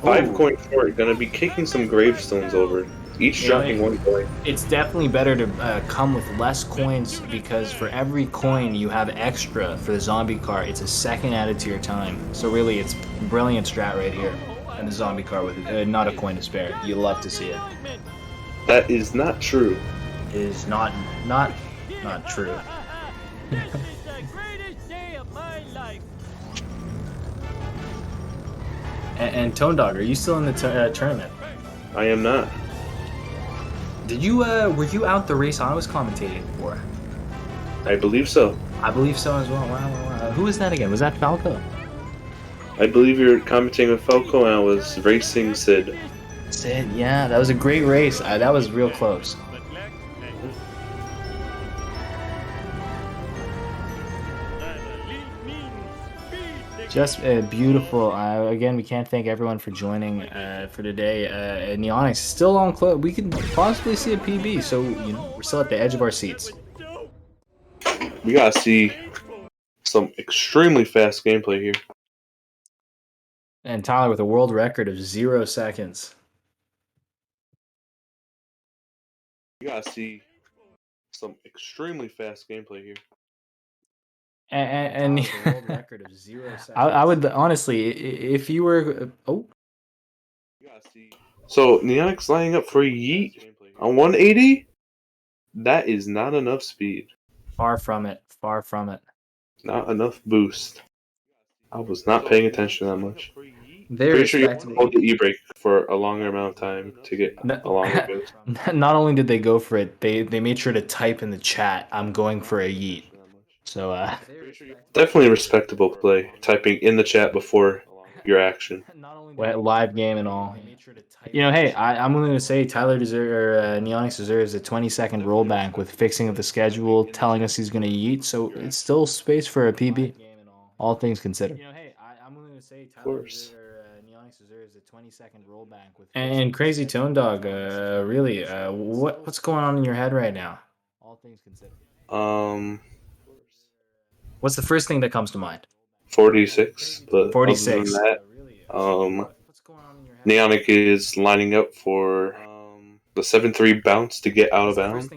5 coin short, gonna be kicking some gravestones over. Each dropping 1 coin. It's definitely better to come with less coins because for every coin you have extra for the zombie car, it's a second added to your time. So really, it's brilliant strat right here. And the zombie car with not a coin to spare. You love to see it. That is not true. It is not true. And Tone Dog, are you still in the tournament? I am not. Did you were you out the race I was commentating for? I believe so. I believe so as well. Wow. Who was that again? Was that Falco? I believe you're commentating with Falco and I was racing Sid. Sid, yeah, that was a great race. That was real close. Just beautiful. Again, we can't thank everyone for joining for today. Neonix is still on close. We could possibly see a PB, so we're still at the edge of our seats. We gotta see some extremely fast gameplay here. And Tyler with a world record of 0 seconds. We gotta see some extremely fast gameplay here. And a world record of 0 seconds. I would honestly, if you were So Neonic's lining up for a yeet on 180. That is not enough speed. Far from it. Far from it. Not enough boost. I was not paying attention that much. Pretty sure you hold the e-brake for a longer amount of time to get a longer boost. Not only did they go for it, they made sure to type in the chat, "I'm going for a yeet." So definitely a respectable play. Typing in the chat before your action. Live game and all. Hey, I'm willing to say Tyler Neonix deserves a 20-second rollback with fixing of the schedule, telling us he's going to yeet. So it's still space for a PB. All things considered. Of course. And Crazy Tone Dog, really, what's going on in your head right now? All things considered. What's the first thing that comes to mind? 46, but 46. other than that, Neonic is lining up for the 7-3 bounce to get out of bounds.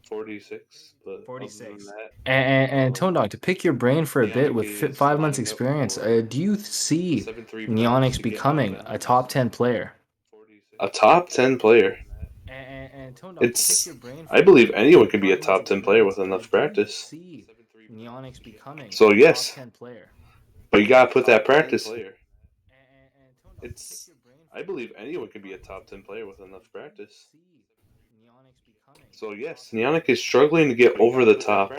46, but 46. other than that, And Tone Dog, to pick your brain for a bit with 5 months experience, do you see Neonix becoming a top 10 player? a top 10 player. And Tone Dog, It's, I believe anyone can be a top 10 player with enough practice. Neonix becoming So a yes, top 10 player. but you gotta put that practice. It's, I believe anyone can be a top 10 player with enough practice. So yes, Neonic is struggling to get over the top.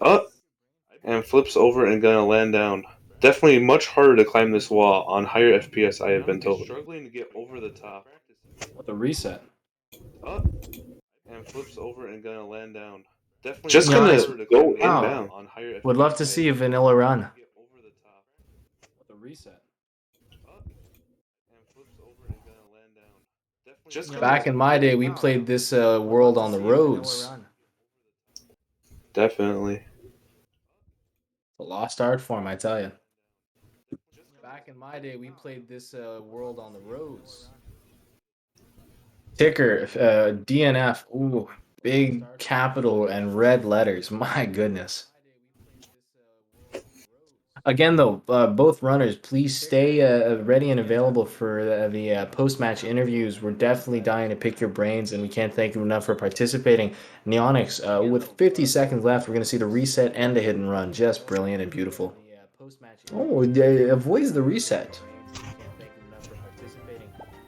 Up and flips over and gonna land down. Definitely much harder to climb this wall on higher FPS, I have been told. Struggling to get over the top. What the reset? Up and flips over and gonna land down. Definitely just gonna go inbound on higher FPS. Would love to see a vanilla run. What the reset? Back in my day, we played this world on the roads. Definitely. A lost art form, I tell you. Back in my day, we played this world on the roads. Ticker, DNF. Ooh, big capital and red letters. My goodness. Again, though, both runners, please stay ready and available for the post-match interviews. We're definitely dying to pick your brains, and we can't thank you enough for participating. Neonix, with 50 seconds left, we're going to see the reset and the hit and run. Just brilliant and beautiful. Oh, avoids the reset.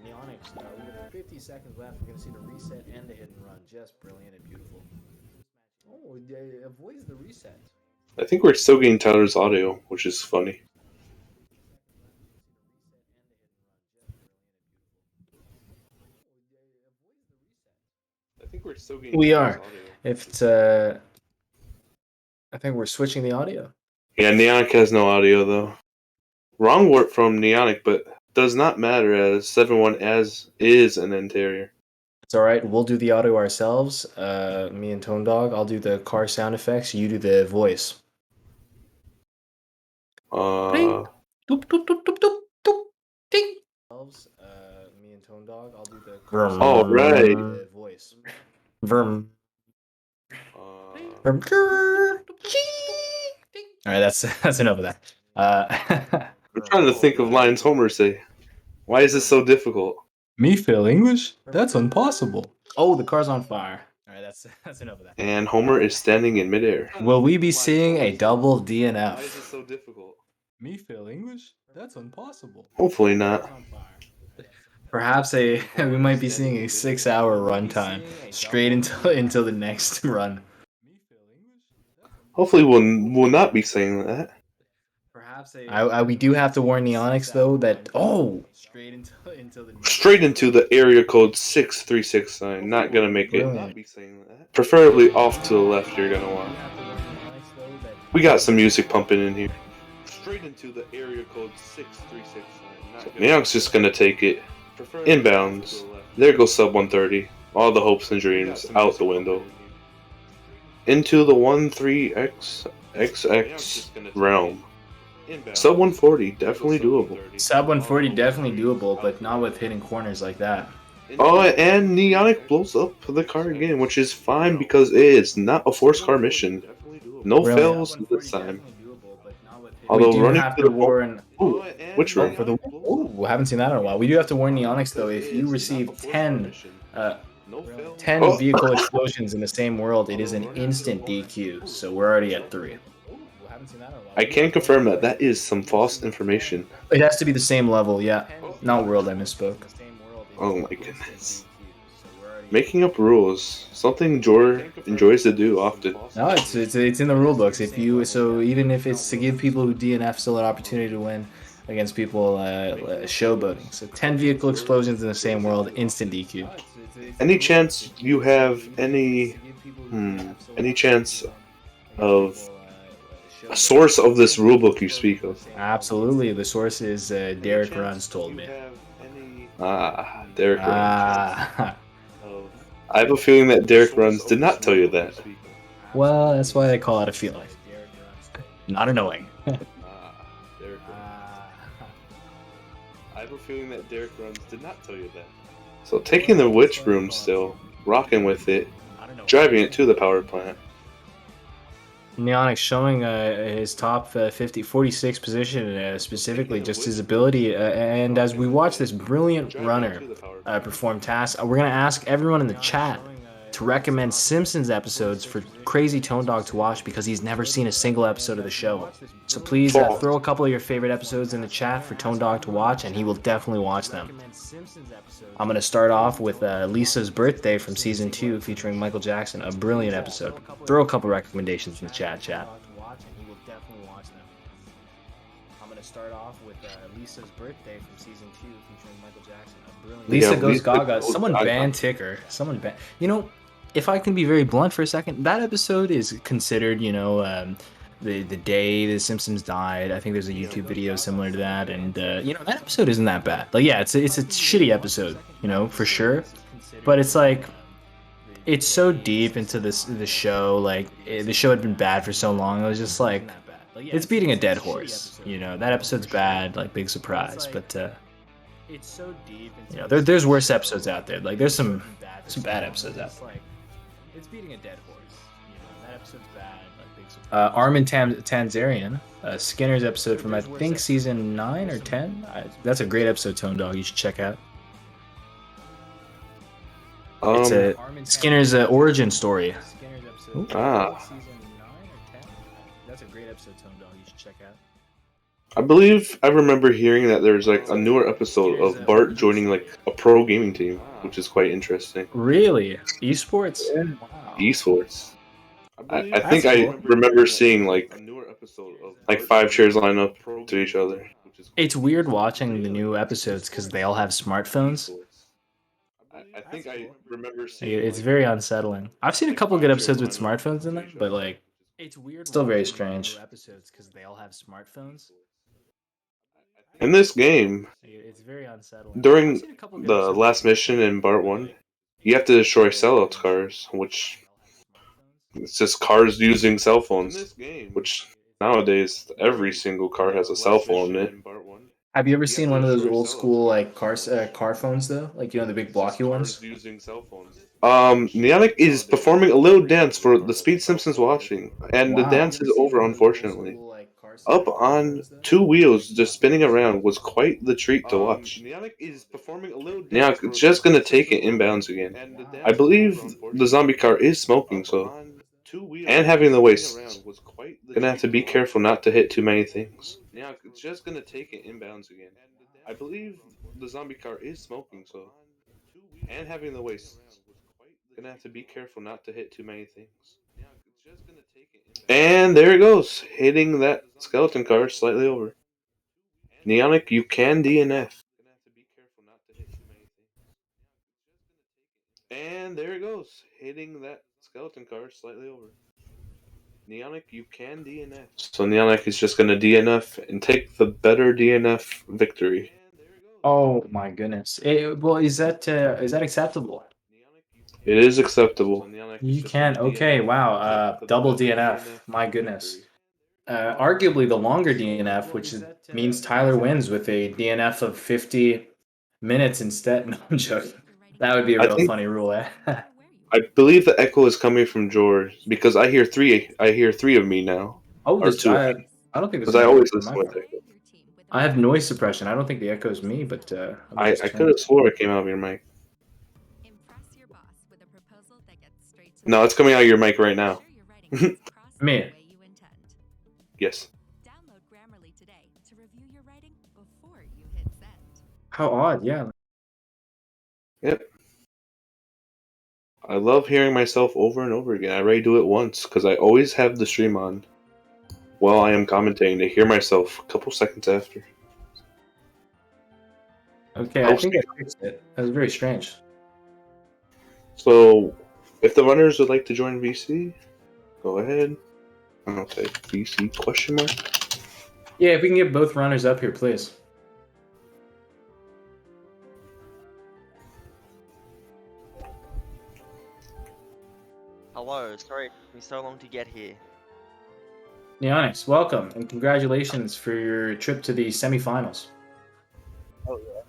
Neonix, with 50 seconds left, we're going to see the reset and the hit and run. Just brilliant and beautiful. Oh, avoids the reset. I think we're still getting Tyler's audio, which is funny. I think we're still getting. We are. If it's, I think we're switching the audio. Yeah, Neonic has no audio though. Wrong word from Neonic, but does not matter as 7-1 as is an interior. It's all right. We'll do the audio ourselves. Me and Tone Dog. I'll do the car sound effects. You do the voice. Doop, doop, doop, doop, doop, doop, ding. Me and Tone Dog. I'll do the car sound All right. the voice. Verm. All right, that's enough of that. I'm trying to think of lines Homer say. Why is this so difficult? Me fail English? That's impossible. Oh, the car's on fire. All right, that's enough of that. And Homer is standing in midair. Will we be seeing a double DNF? Why is this so difficult? Me fail English? That's impossible. Hopefully not. Perhaps we might be seeing a 6-hour runtime straight until the next run. Hopefully we'll not be saying that. We do have to warn Neonix though that Straight into the area code 6369. Not gonna make it. Preferably off to the left. You're gonna want. We got some music pumping in here. Straight into the area code 6369. Neonix just gonna take it inbounds. There goes sub 130. All the hopes and dreams out the window. Into the 13XX realm. Sub 140, definitely doable. Sub 140 definitely doable, but not with hitting corners like that. Oh, and Neonic blows up the car again, which is fine because it is not a forced car mission. No fails this time. Although we do running have to to the warn. which room? For the we haven't seen that in a while. We do have to warn Neonix though. If you receive 10 vehicle explosions in the same world, it is an instant DQ. So we're already at 3. I can confirm that that is some false information. It has to be the same level, yeah. Not world, I misspoke. Oh my goodness. Making up rules, something Jor enjoys to do often. No, it's in the rule books. So even if it's to give people who DNF still an opportunity to win against people showboating. So 10 vehicle explosions in the same world, instant DQ. Any chance you have any chance of a source of this rulebook you speak of? Absolutely. The source is Derek Runs told me. Derek Runs. I have a feeling that Derek Runs did not tell you that. Well, that's why they call it a feeling. Not annoying. Derek Runs. I have a feeling that Derek Runs did not tell you that. So taking the witch broom still, rocking with it, driving it to the power plant. Neonic showing his top 46 position, specifically just his ability. And as we watch this brilliant runner perform tasks, we're going to ask everyone in the chat to recommend Simpsons episodes for Crazy Tone Dog to watch because he's never seen a single episode of the show. So please throw a couple of your favorite episodes in the chat for Tone Dog to watch, and he will definitely watch them. I'm going to start off with Lisa's Birthday from Season 2 featuring Michael Jackson, a brilliant episode. Throw a couple recommendations in the chat. I'm going to start off with Lisa's Birthday from Season 2 featuring Michael Jackson, a brilliant Lisa Goes Gaga. Someone ban Ticker. Someone ban. You know, if I can be very blunt for a second, that episode is considered, the day the Simpsons died. I think there's a YouTube video similar to that, and that episode isn't that bad. Like, yeah, it's a shitty episode, for sure, but it's like it's so deep into the show. Like, the show had been bad for so long. It was just like it's beating a dead horse. That episode's bad. Like, big surprise, but it's so deep. There's worse episodes out there. Like, there's some bad episodes out there. It's beating a dead horse. That episode's bad. Like, big surprise. Armin Tanzarian, Skinner's episode from I think season 9 or 10. That's a great episode, Tone Dog. You should check out. It's a Skinner's origin story. Ah. That's a great episode, Tone Dog. You should check out. I believe I remember hearing that there's like a newer episode of Bart joining like a pro gaming team, which is quite interesting. Really? Esports? Yeah. Wow. Esports. I think I remember seeing like 5 chairs line up to each other. It's weird watching the new episodes because they all have smartphones. I think I remember seeing. It's very unsettling. I've seen a couple good episodes with smartphones in them, but like, it's weird. Still very strange. Episodes because they all have smartphones. In this game, It's very unsettling. during the last mission in Bart 1, you have to destroy sellout cars, which it's just cars using cell phones, which nowadays every single car has a cell phone in it. Have you ever seen one of those old school like car phones though? Like, the big blocky ones? Neonic is performing a little dance for the Speed Simpsons watching, and the dance is over, unfortunately. Up on 2 wheels, just spinning around, was quite the treat to watch. Neonic is just gonna take it inbounds again. I believe the zombie car is smoking, so. And having the waist. Gonna have to be careful not to hit too many things. Neonic is just gonna take it inbounds again. I believe the zombie car is smoking, so. And having the waist. Gonna have to be careful not to hit too many things. And there it goes, hitting that skeleton car slightly over. Neonic, you can DNF. And there it goes, hitting that skeleton car slightly over. Neonic, you can DNF. So Neonic is just gonna DNF and take the better DNF victory. Oh my goodness. Well, is that acceptable? It is acceptable. You can. Okay. Wow. Double DNF. My goodness. Arguably the longer DNF, which means Tyler wins with a DNF of 50 minutes instead. No, I'm joking. That would be a real funny rule, eh? I believe the echo is coming from George because I hear three. I hear 3 of me now. Oh, or 2. I don't think because I always listen with echo. I have noise suppression. I don't think the echo is me, but I could have swore it came out of your mic. No, it's coming out of your mic right now. Me. Yes. How odd, yeah. Yep. I love hearing myself over and over again. I already do it once because I always have the stream on while I am commentating to hear myself a couple seconds after. Okay, I think I fixed it. That was very strange. So, if the runners would like to join VC, go ahead. I'll say VC question mark. Yeah, if we can get both runners up here, please. Hello, sorry it took me so long to get here. Neonix, welcome and congratulations for your trip to the semifinals. Oh yeah.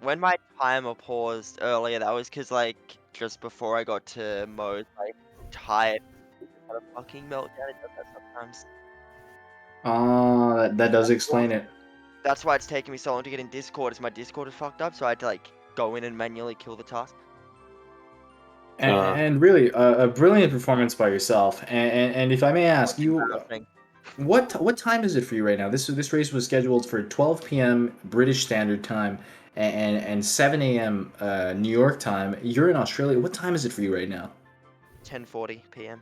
When my timer paused earlier, that was because like just before I got to mode, like tired, had a fucking meltdown. It does that sometimes. That does explain it. That's why it's taking me so long to get in Discord. Is my Discord is fucked up, so I had to like go in and manually kill the task. And really, a brilliant performance by yourself. And if I may ask you, Embarrassing. what time is it for you right now? This race was scheduled for 12 p.m. British Standard Time and 7 a.m. New York time. You're in Australia. What time is it for you right now? 10:40 p.m.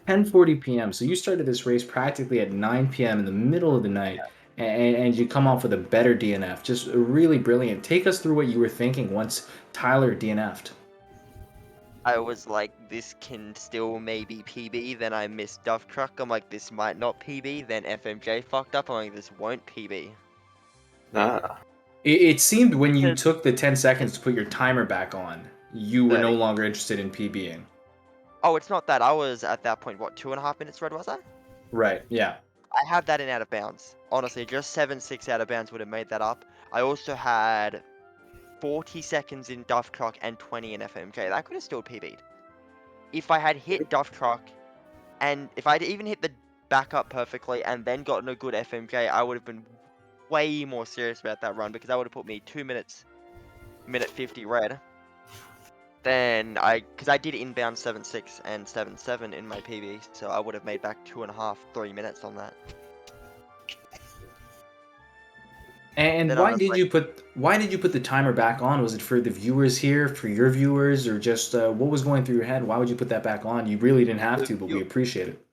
10:40 p.m. So you started this race practically at 9 p.m. in the middle of the night, and you come off with a better DNF. Just really brilliant. Take us through what you were thinking once Tyler DNF'd. I was like, this can still maybe PB. Then I missed Duff Truck. I'm like, this might not PB. Then FMJ fucked up. I'm like, this won't PB. It seemed when you Because- took the 10 seconds to put your timer back on, you were no 30. longer interested in PBing. Oh, it's not that. I was at that point, what, 2.5 minutes red was I? Right, yeah. I have that in out of bounds. Honestly, just 7-6 out of bounds would have made that up. I also had 40 seconds in Duff Truck and 20 in FMJ. That could have still PB'd. If I had hit Duff Truck, and if I'd even hit the backup perfectly and then gotten a good FMJ, I would have been way more serious about that run because that would have put me 2 minutes, minute 50 red. Then because I did inbound 7-6 and 7-7 in my PB, so I would have made back 2.5, 3 minutes on that. And Then why did you put the timer back on? Was it for the viewers here, for your viewers, or just what was going through your head? Why would you put that back on? You really didn't have to, but we appreciate it.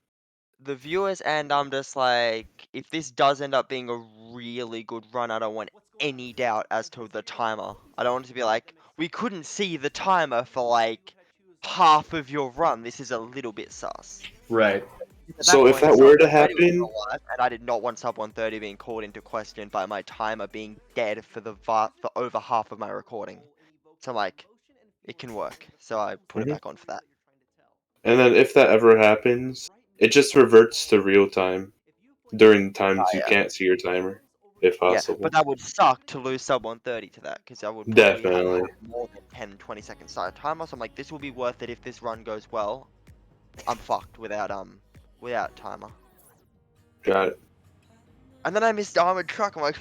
The viewers, and I'm just like, if this does end up being a really good run, I don't want any doubt as to the timer. I don't want it to be like, we couldn't see the timer for like half of your run. This is a little bit sus. Right. At So if point, that sub were to 130 was happen, still alive, and I did not want sub 130 being called into question by my timer being dead for for over half of my recording. So I'm like, it can work. So I put it back on for that. and then if that ever happens, it just reverts to real time during the times you yeah. can't see your timer, if Yeah, possible. but that would suck to lose sub 130 to that, because I would probably have Definitely. more than 10, 20 seconds side timer. So I'm like, this will be worth it if this run goes well. I'm fucked without timer. Got it. And then I missed armored truck. I'm like,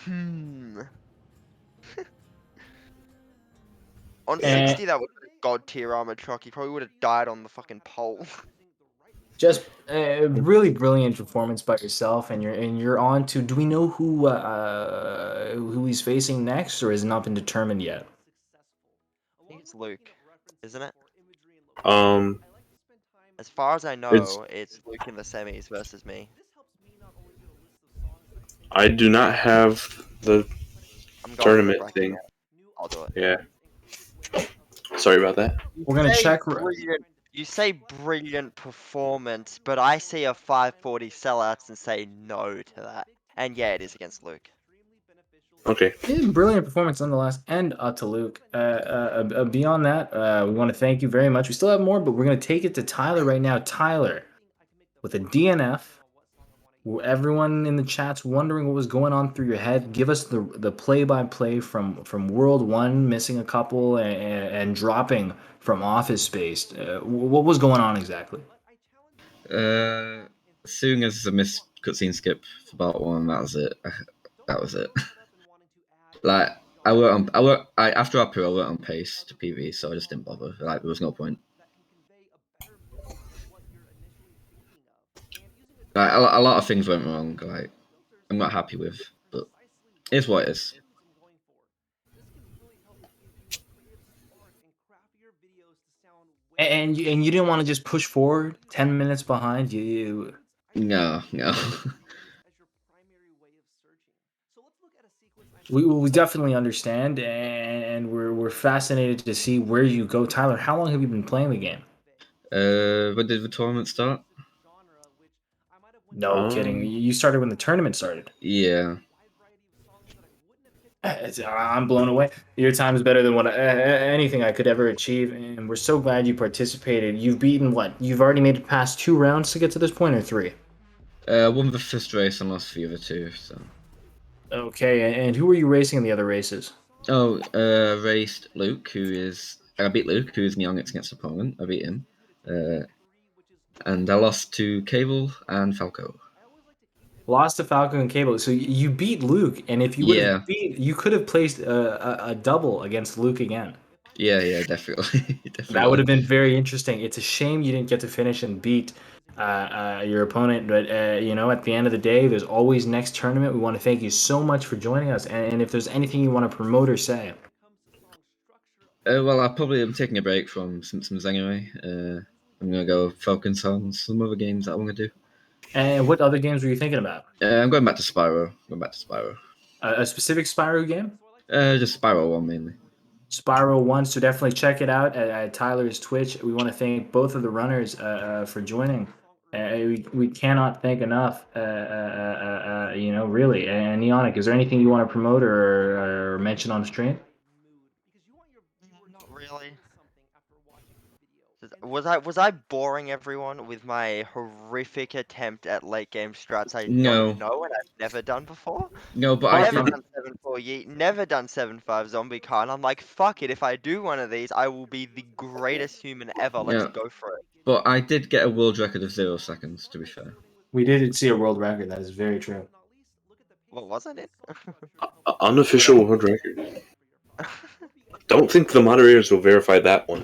On 60, that would have god tier armored truck. He probably would have died on the fucking pole. Just a really brilliant performance by yourself, and you're on to. Do we know who he's facing next, or has it not been determined yet? I think it's Luke, isn't it? Um, As far as I know, it's Luke in the semis versus me. I do not have the I'm going tournament right thing. now. I'll do it. Yeah. Sorry about that. We're gonna check. You say brilliant performance, but I see a 540 sellouts and say no to that. And yeah, it is against Luke. Okay. Brilliant performance nonetheless, and to Luke. Beyond that, we want to thank you very much. We still have more, but we're going to take it to Tyler right now. Tyler, with a DNF. Everyone in the chat's wondering what was going on through your head. Give us the play-by-play from World 1, missing a couple, and dropping from Office Space. What was going on exactly? As soon as I missed cutscene skip for part 1, that was it. That was it. Like after Apu, I went on pace to PV, so I just didn't bother. Like there was no point. Like a lot of things went wrong. Like I'm not happy with, but it's what it is. And you didn't want to just push forward 10 minutes behind you. No. We definitely understand, and we're fascinated to see where you go, Tyler. How long have you been playing the game? When did the tournament start? No kidding. You started when the tournament started. Yeah. I'm blown away. Your time is better than anything I could ever achieve, and we're so glad you participated. You've beaten what? You've already made it past 2 rounds to get to this point, or 3? Won the first race and lost the other 2. So. Okay, and who were you racing in the other races? Oh, raced Luke, who is I beat Luke, who is my youngest against opponent. I beat him, and I lost to Cable and Falco. Lost to Falco and Cable. So you beat Luke, and if you would Yeah. have you could have placed a double against Luke again. Yeah, definitely. That would have been very interesting. It's a shame you didn't get to finish and beat your opponent, but at the end of the day, there's always next tournament. We want to thank you so much for joining us, and if there's anything you want to promote or say. Well, I probably am taking a break from Simpsons anyway. I'm gonna go focus on some other games that I want to do. And what other games were you thinking about? I'm going back to Spyro. A specific Spyro game? Just Spyro 1 mainly. Spyro 1, so definitely check it out at Tyler's Twitch. We want to thank both of the runners for joining. We cannot thank enough, really. And Neonic, is there anything you want to promote or mention on stream? Not really. Was I boring everyone with my horrific attempt at late game strats I No. don't know and I've never done before? No, but I Never did. done 7-4 Yeet, never done 7-5 Zombie Car, and I'm like, fuck it, if I do one of these, I will be the greatest human ever. Let's Yeah. go for it. But I did get a world record of 0 seconds, to be fair. We did see a world record. That is very true. What wasn't it? Unofficial world record. Don't think the moderators will verify that one.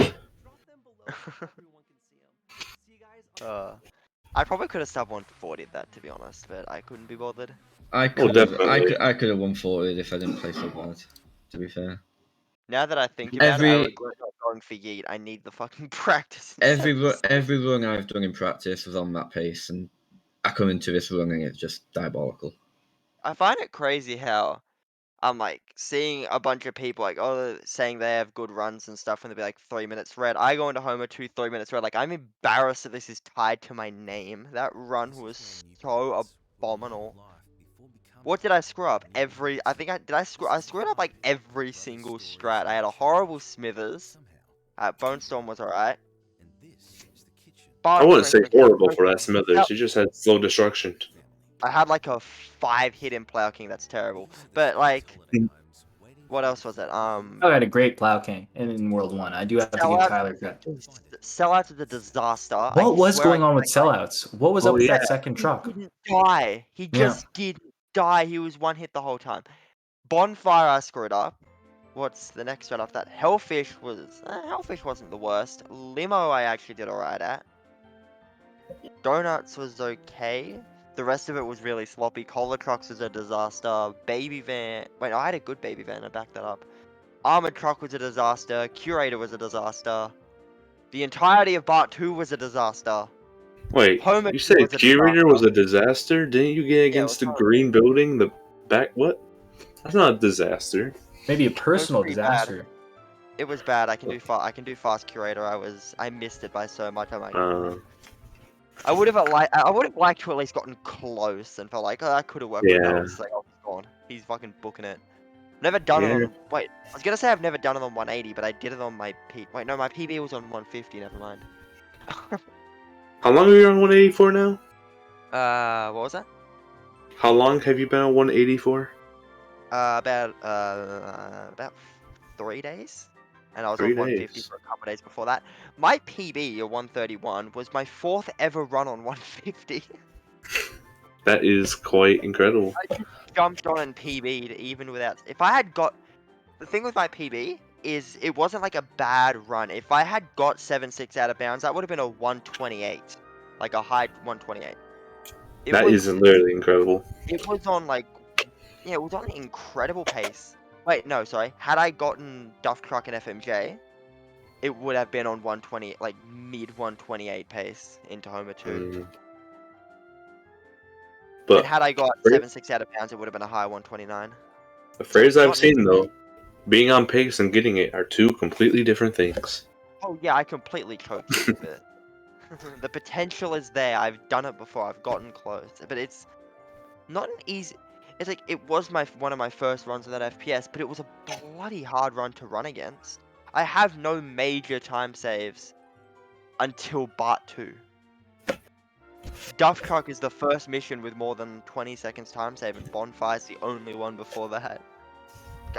I probably could have sub 140 that, to be honest, but I couldn't be bothered. I could have definitely. 140 if I didn't play so bad, to be fair. Now that I think about it, I regret not going for Yeet. I need the fucking practice. Every run I've done in practice was on that pace, and I come into this run and it's just diabolical. I find it crazy how I'm like seeing a bunch of people like saying they have good runs and stuff, and they'll be like 3 minutes red. I go into Homer 3 minutes red. Like I'm embarrassed that this is tied to my name. That run was so abominable. What did I screw up? I screwed up like every single strat. I had a horrible Smithers. Bone Storm was alright. I wouldn't say horrible for that Smithers. You just had slow destruction. I had like a 5-hit in Plow King. That's terrible. But like, what else was it? I had a great Plow King in World 1. I do have to give Tyler credit. Sellouts is a disaster. What was going on with sellouts? What was up with that second truck? He didn't die. He just didn't die. He was one hit the whole time. Bonfire I screwed up. What's the next one after that? Hellfish wasn't the worst. Limo I actually did alright at. Donuts was okay. The rest of it was really sloppy. Cola Trucks was a disaster. Baby Van... Wait, no, I had a good Baby Van. I backed that up. Armored Truck was a disaster. Curator was a disaster. The entirety of Part 2 was a disaster. Wait, you said Curator was a disaster? Didn't you get against the green building? The back... What? That's not a disaster. Maybe a personal disaster. Bad. It was bad. I can do fast Curator. I missed it by so much. I would have liked to at least gotten close and felt like, oh, that could have worked. Yeah. It's like, oh, God, he's fucking booking it. Never done it on. Wait, I was gonna say I've never done it on 180, but I did it on my Wait, no, my PB was on 150. Never mind. How long are you on 184 now? What was that? How long have you been on 184? About 3 days. And I was on 150 for a couple days before that. My PB, or 131, was my 4th ever run on 150. That is quite incredible. I just jumped on and PB'd even without... If I had got... The thing with my PB is it wasn't like a bad run. If I had got 7-6 out of bounds, that would have been a 128. Like a high 128. That is literally incredible. It was on like... Yeah, it was on an incredible pace. Wait, no, sorry. Had I gotten Duff Truck and FMJ, it would have been on 120, like mid 128 pace into Homer 2. But and had I got 7-6 out of bounds, it would have been a high 129. The phrase I've seen though, being on pace and getting it are two completely different things. Oh yeah, I completely coped with it. The potential is there. I've done it before. I've gotten close, but it's not an easy. It's like it was one of my first runs of that FPS, but it was a bloody hard run to run against. I have no major time saves until Part 2. Duff Truck is the first mission with more than 20 seconds time save, and Bonfire's the only one before that.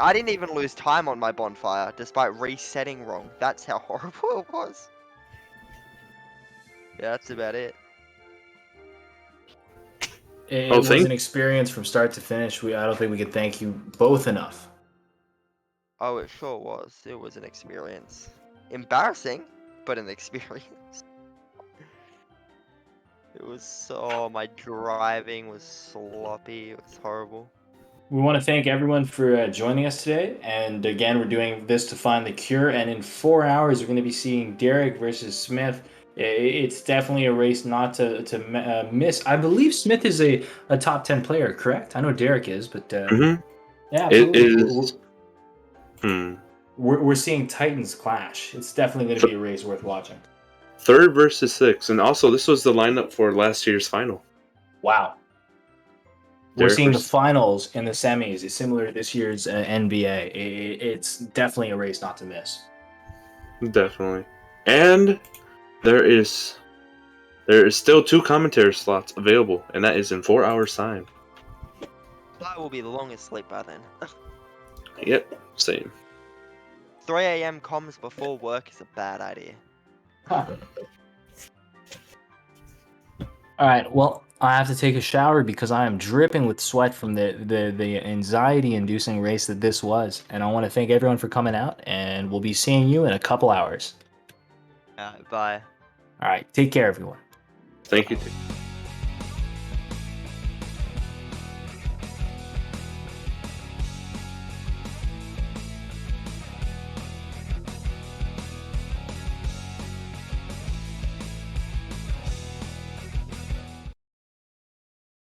I didn't even lose time on my Bonfire, despite resetting wrong. That's how horrible it was. Yeah, that's about it. It Oh, was thank- an experience from start to finish. I don't think we could thank you both enough. Oh, it sure was. It was an experience. Embarrassing, but an experience. It was so... my driving was sloppy. It was horrible. We want to thank everyone for joining us today. And again, we're doing this to find the cure. And in 4 hours, we're going to be seeing Derek versus Smith. It's definitely a race not to miss. I believe Smith is a top 10 player, correct? I know Derek is, but Mhm. yeah, It absolutely. is. We're seeing Titans clash. It's definitely going to be a race worth watching. 3rd versus 6th, and also this was the lineup for last year's final. Wow. We're Derek seeing the versus- finals and the semis. It's similar to this year's NBA. It's definitely a race not to miss. Definitely, and there is still 2 commentary slots available, and that is in 4 hours time. I will be the longest sleep by then. Yep, same. 3 a.m. comms before work is a bad idea. All right. Well, I have to take a shower because I am dripping with sweat from the anxiety-inducing race that this was. And I want to thank everyone for coming out, and we'll be seeing you in a couple hours. Bye. All right. Take care, everyone. Thank you.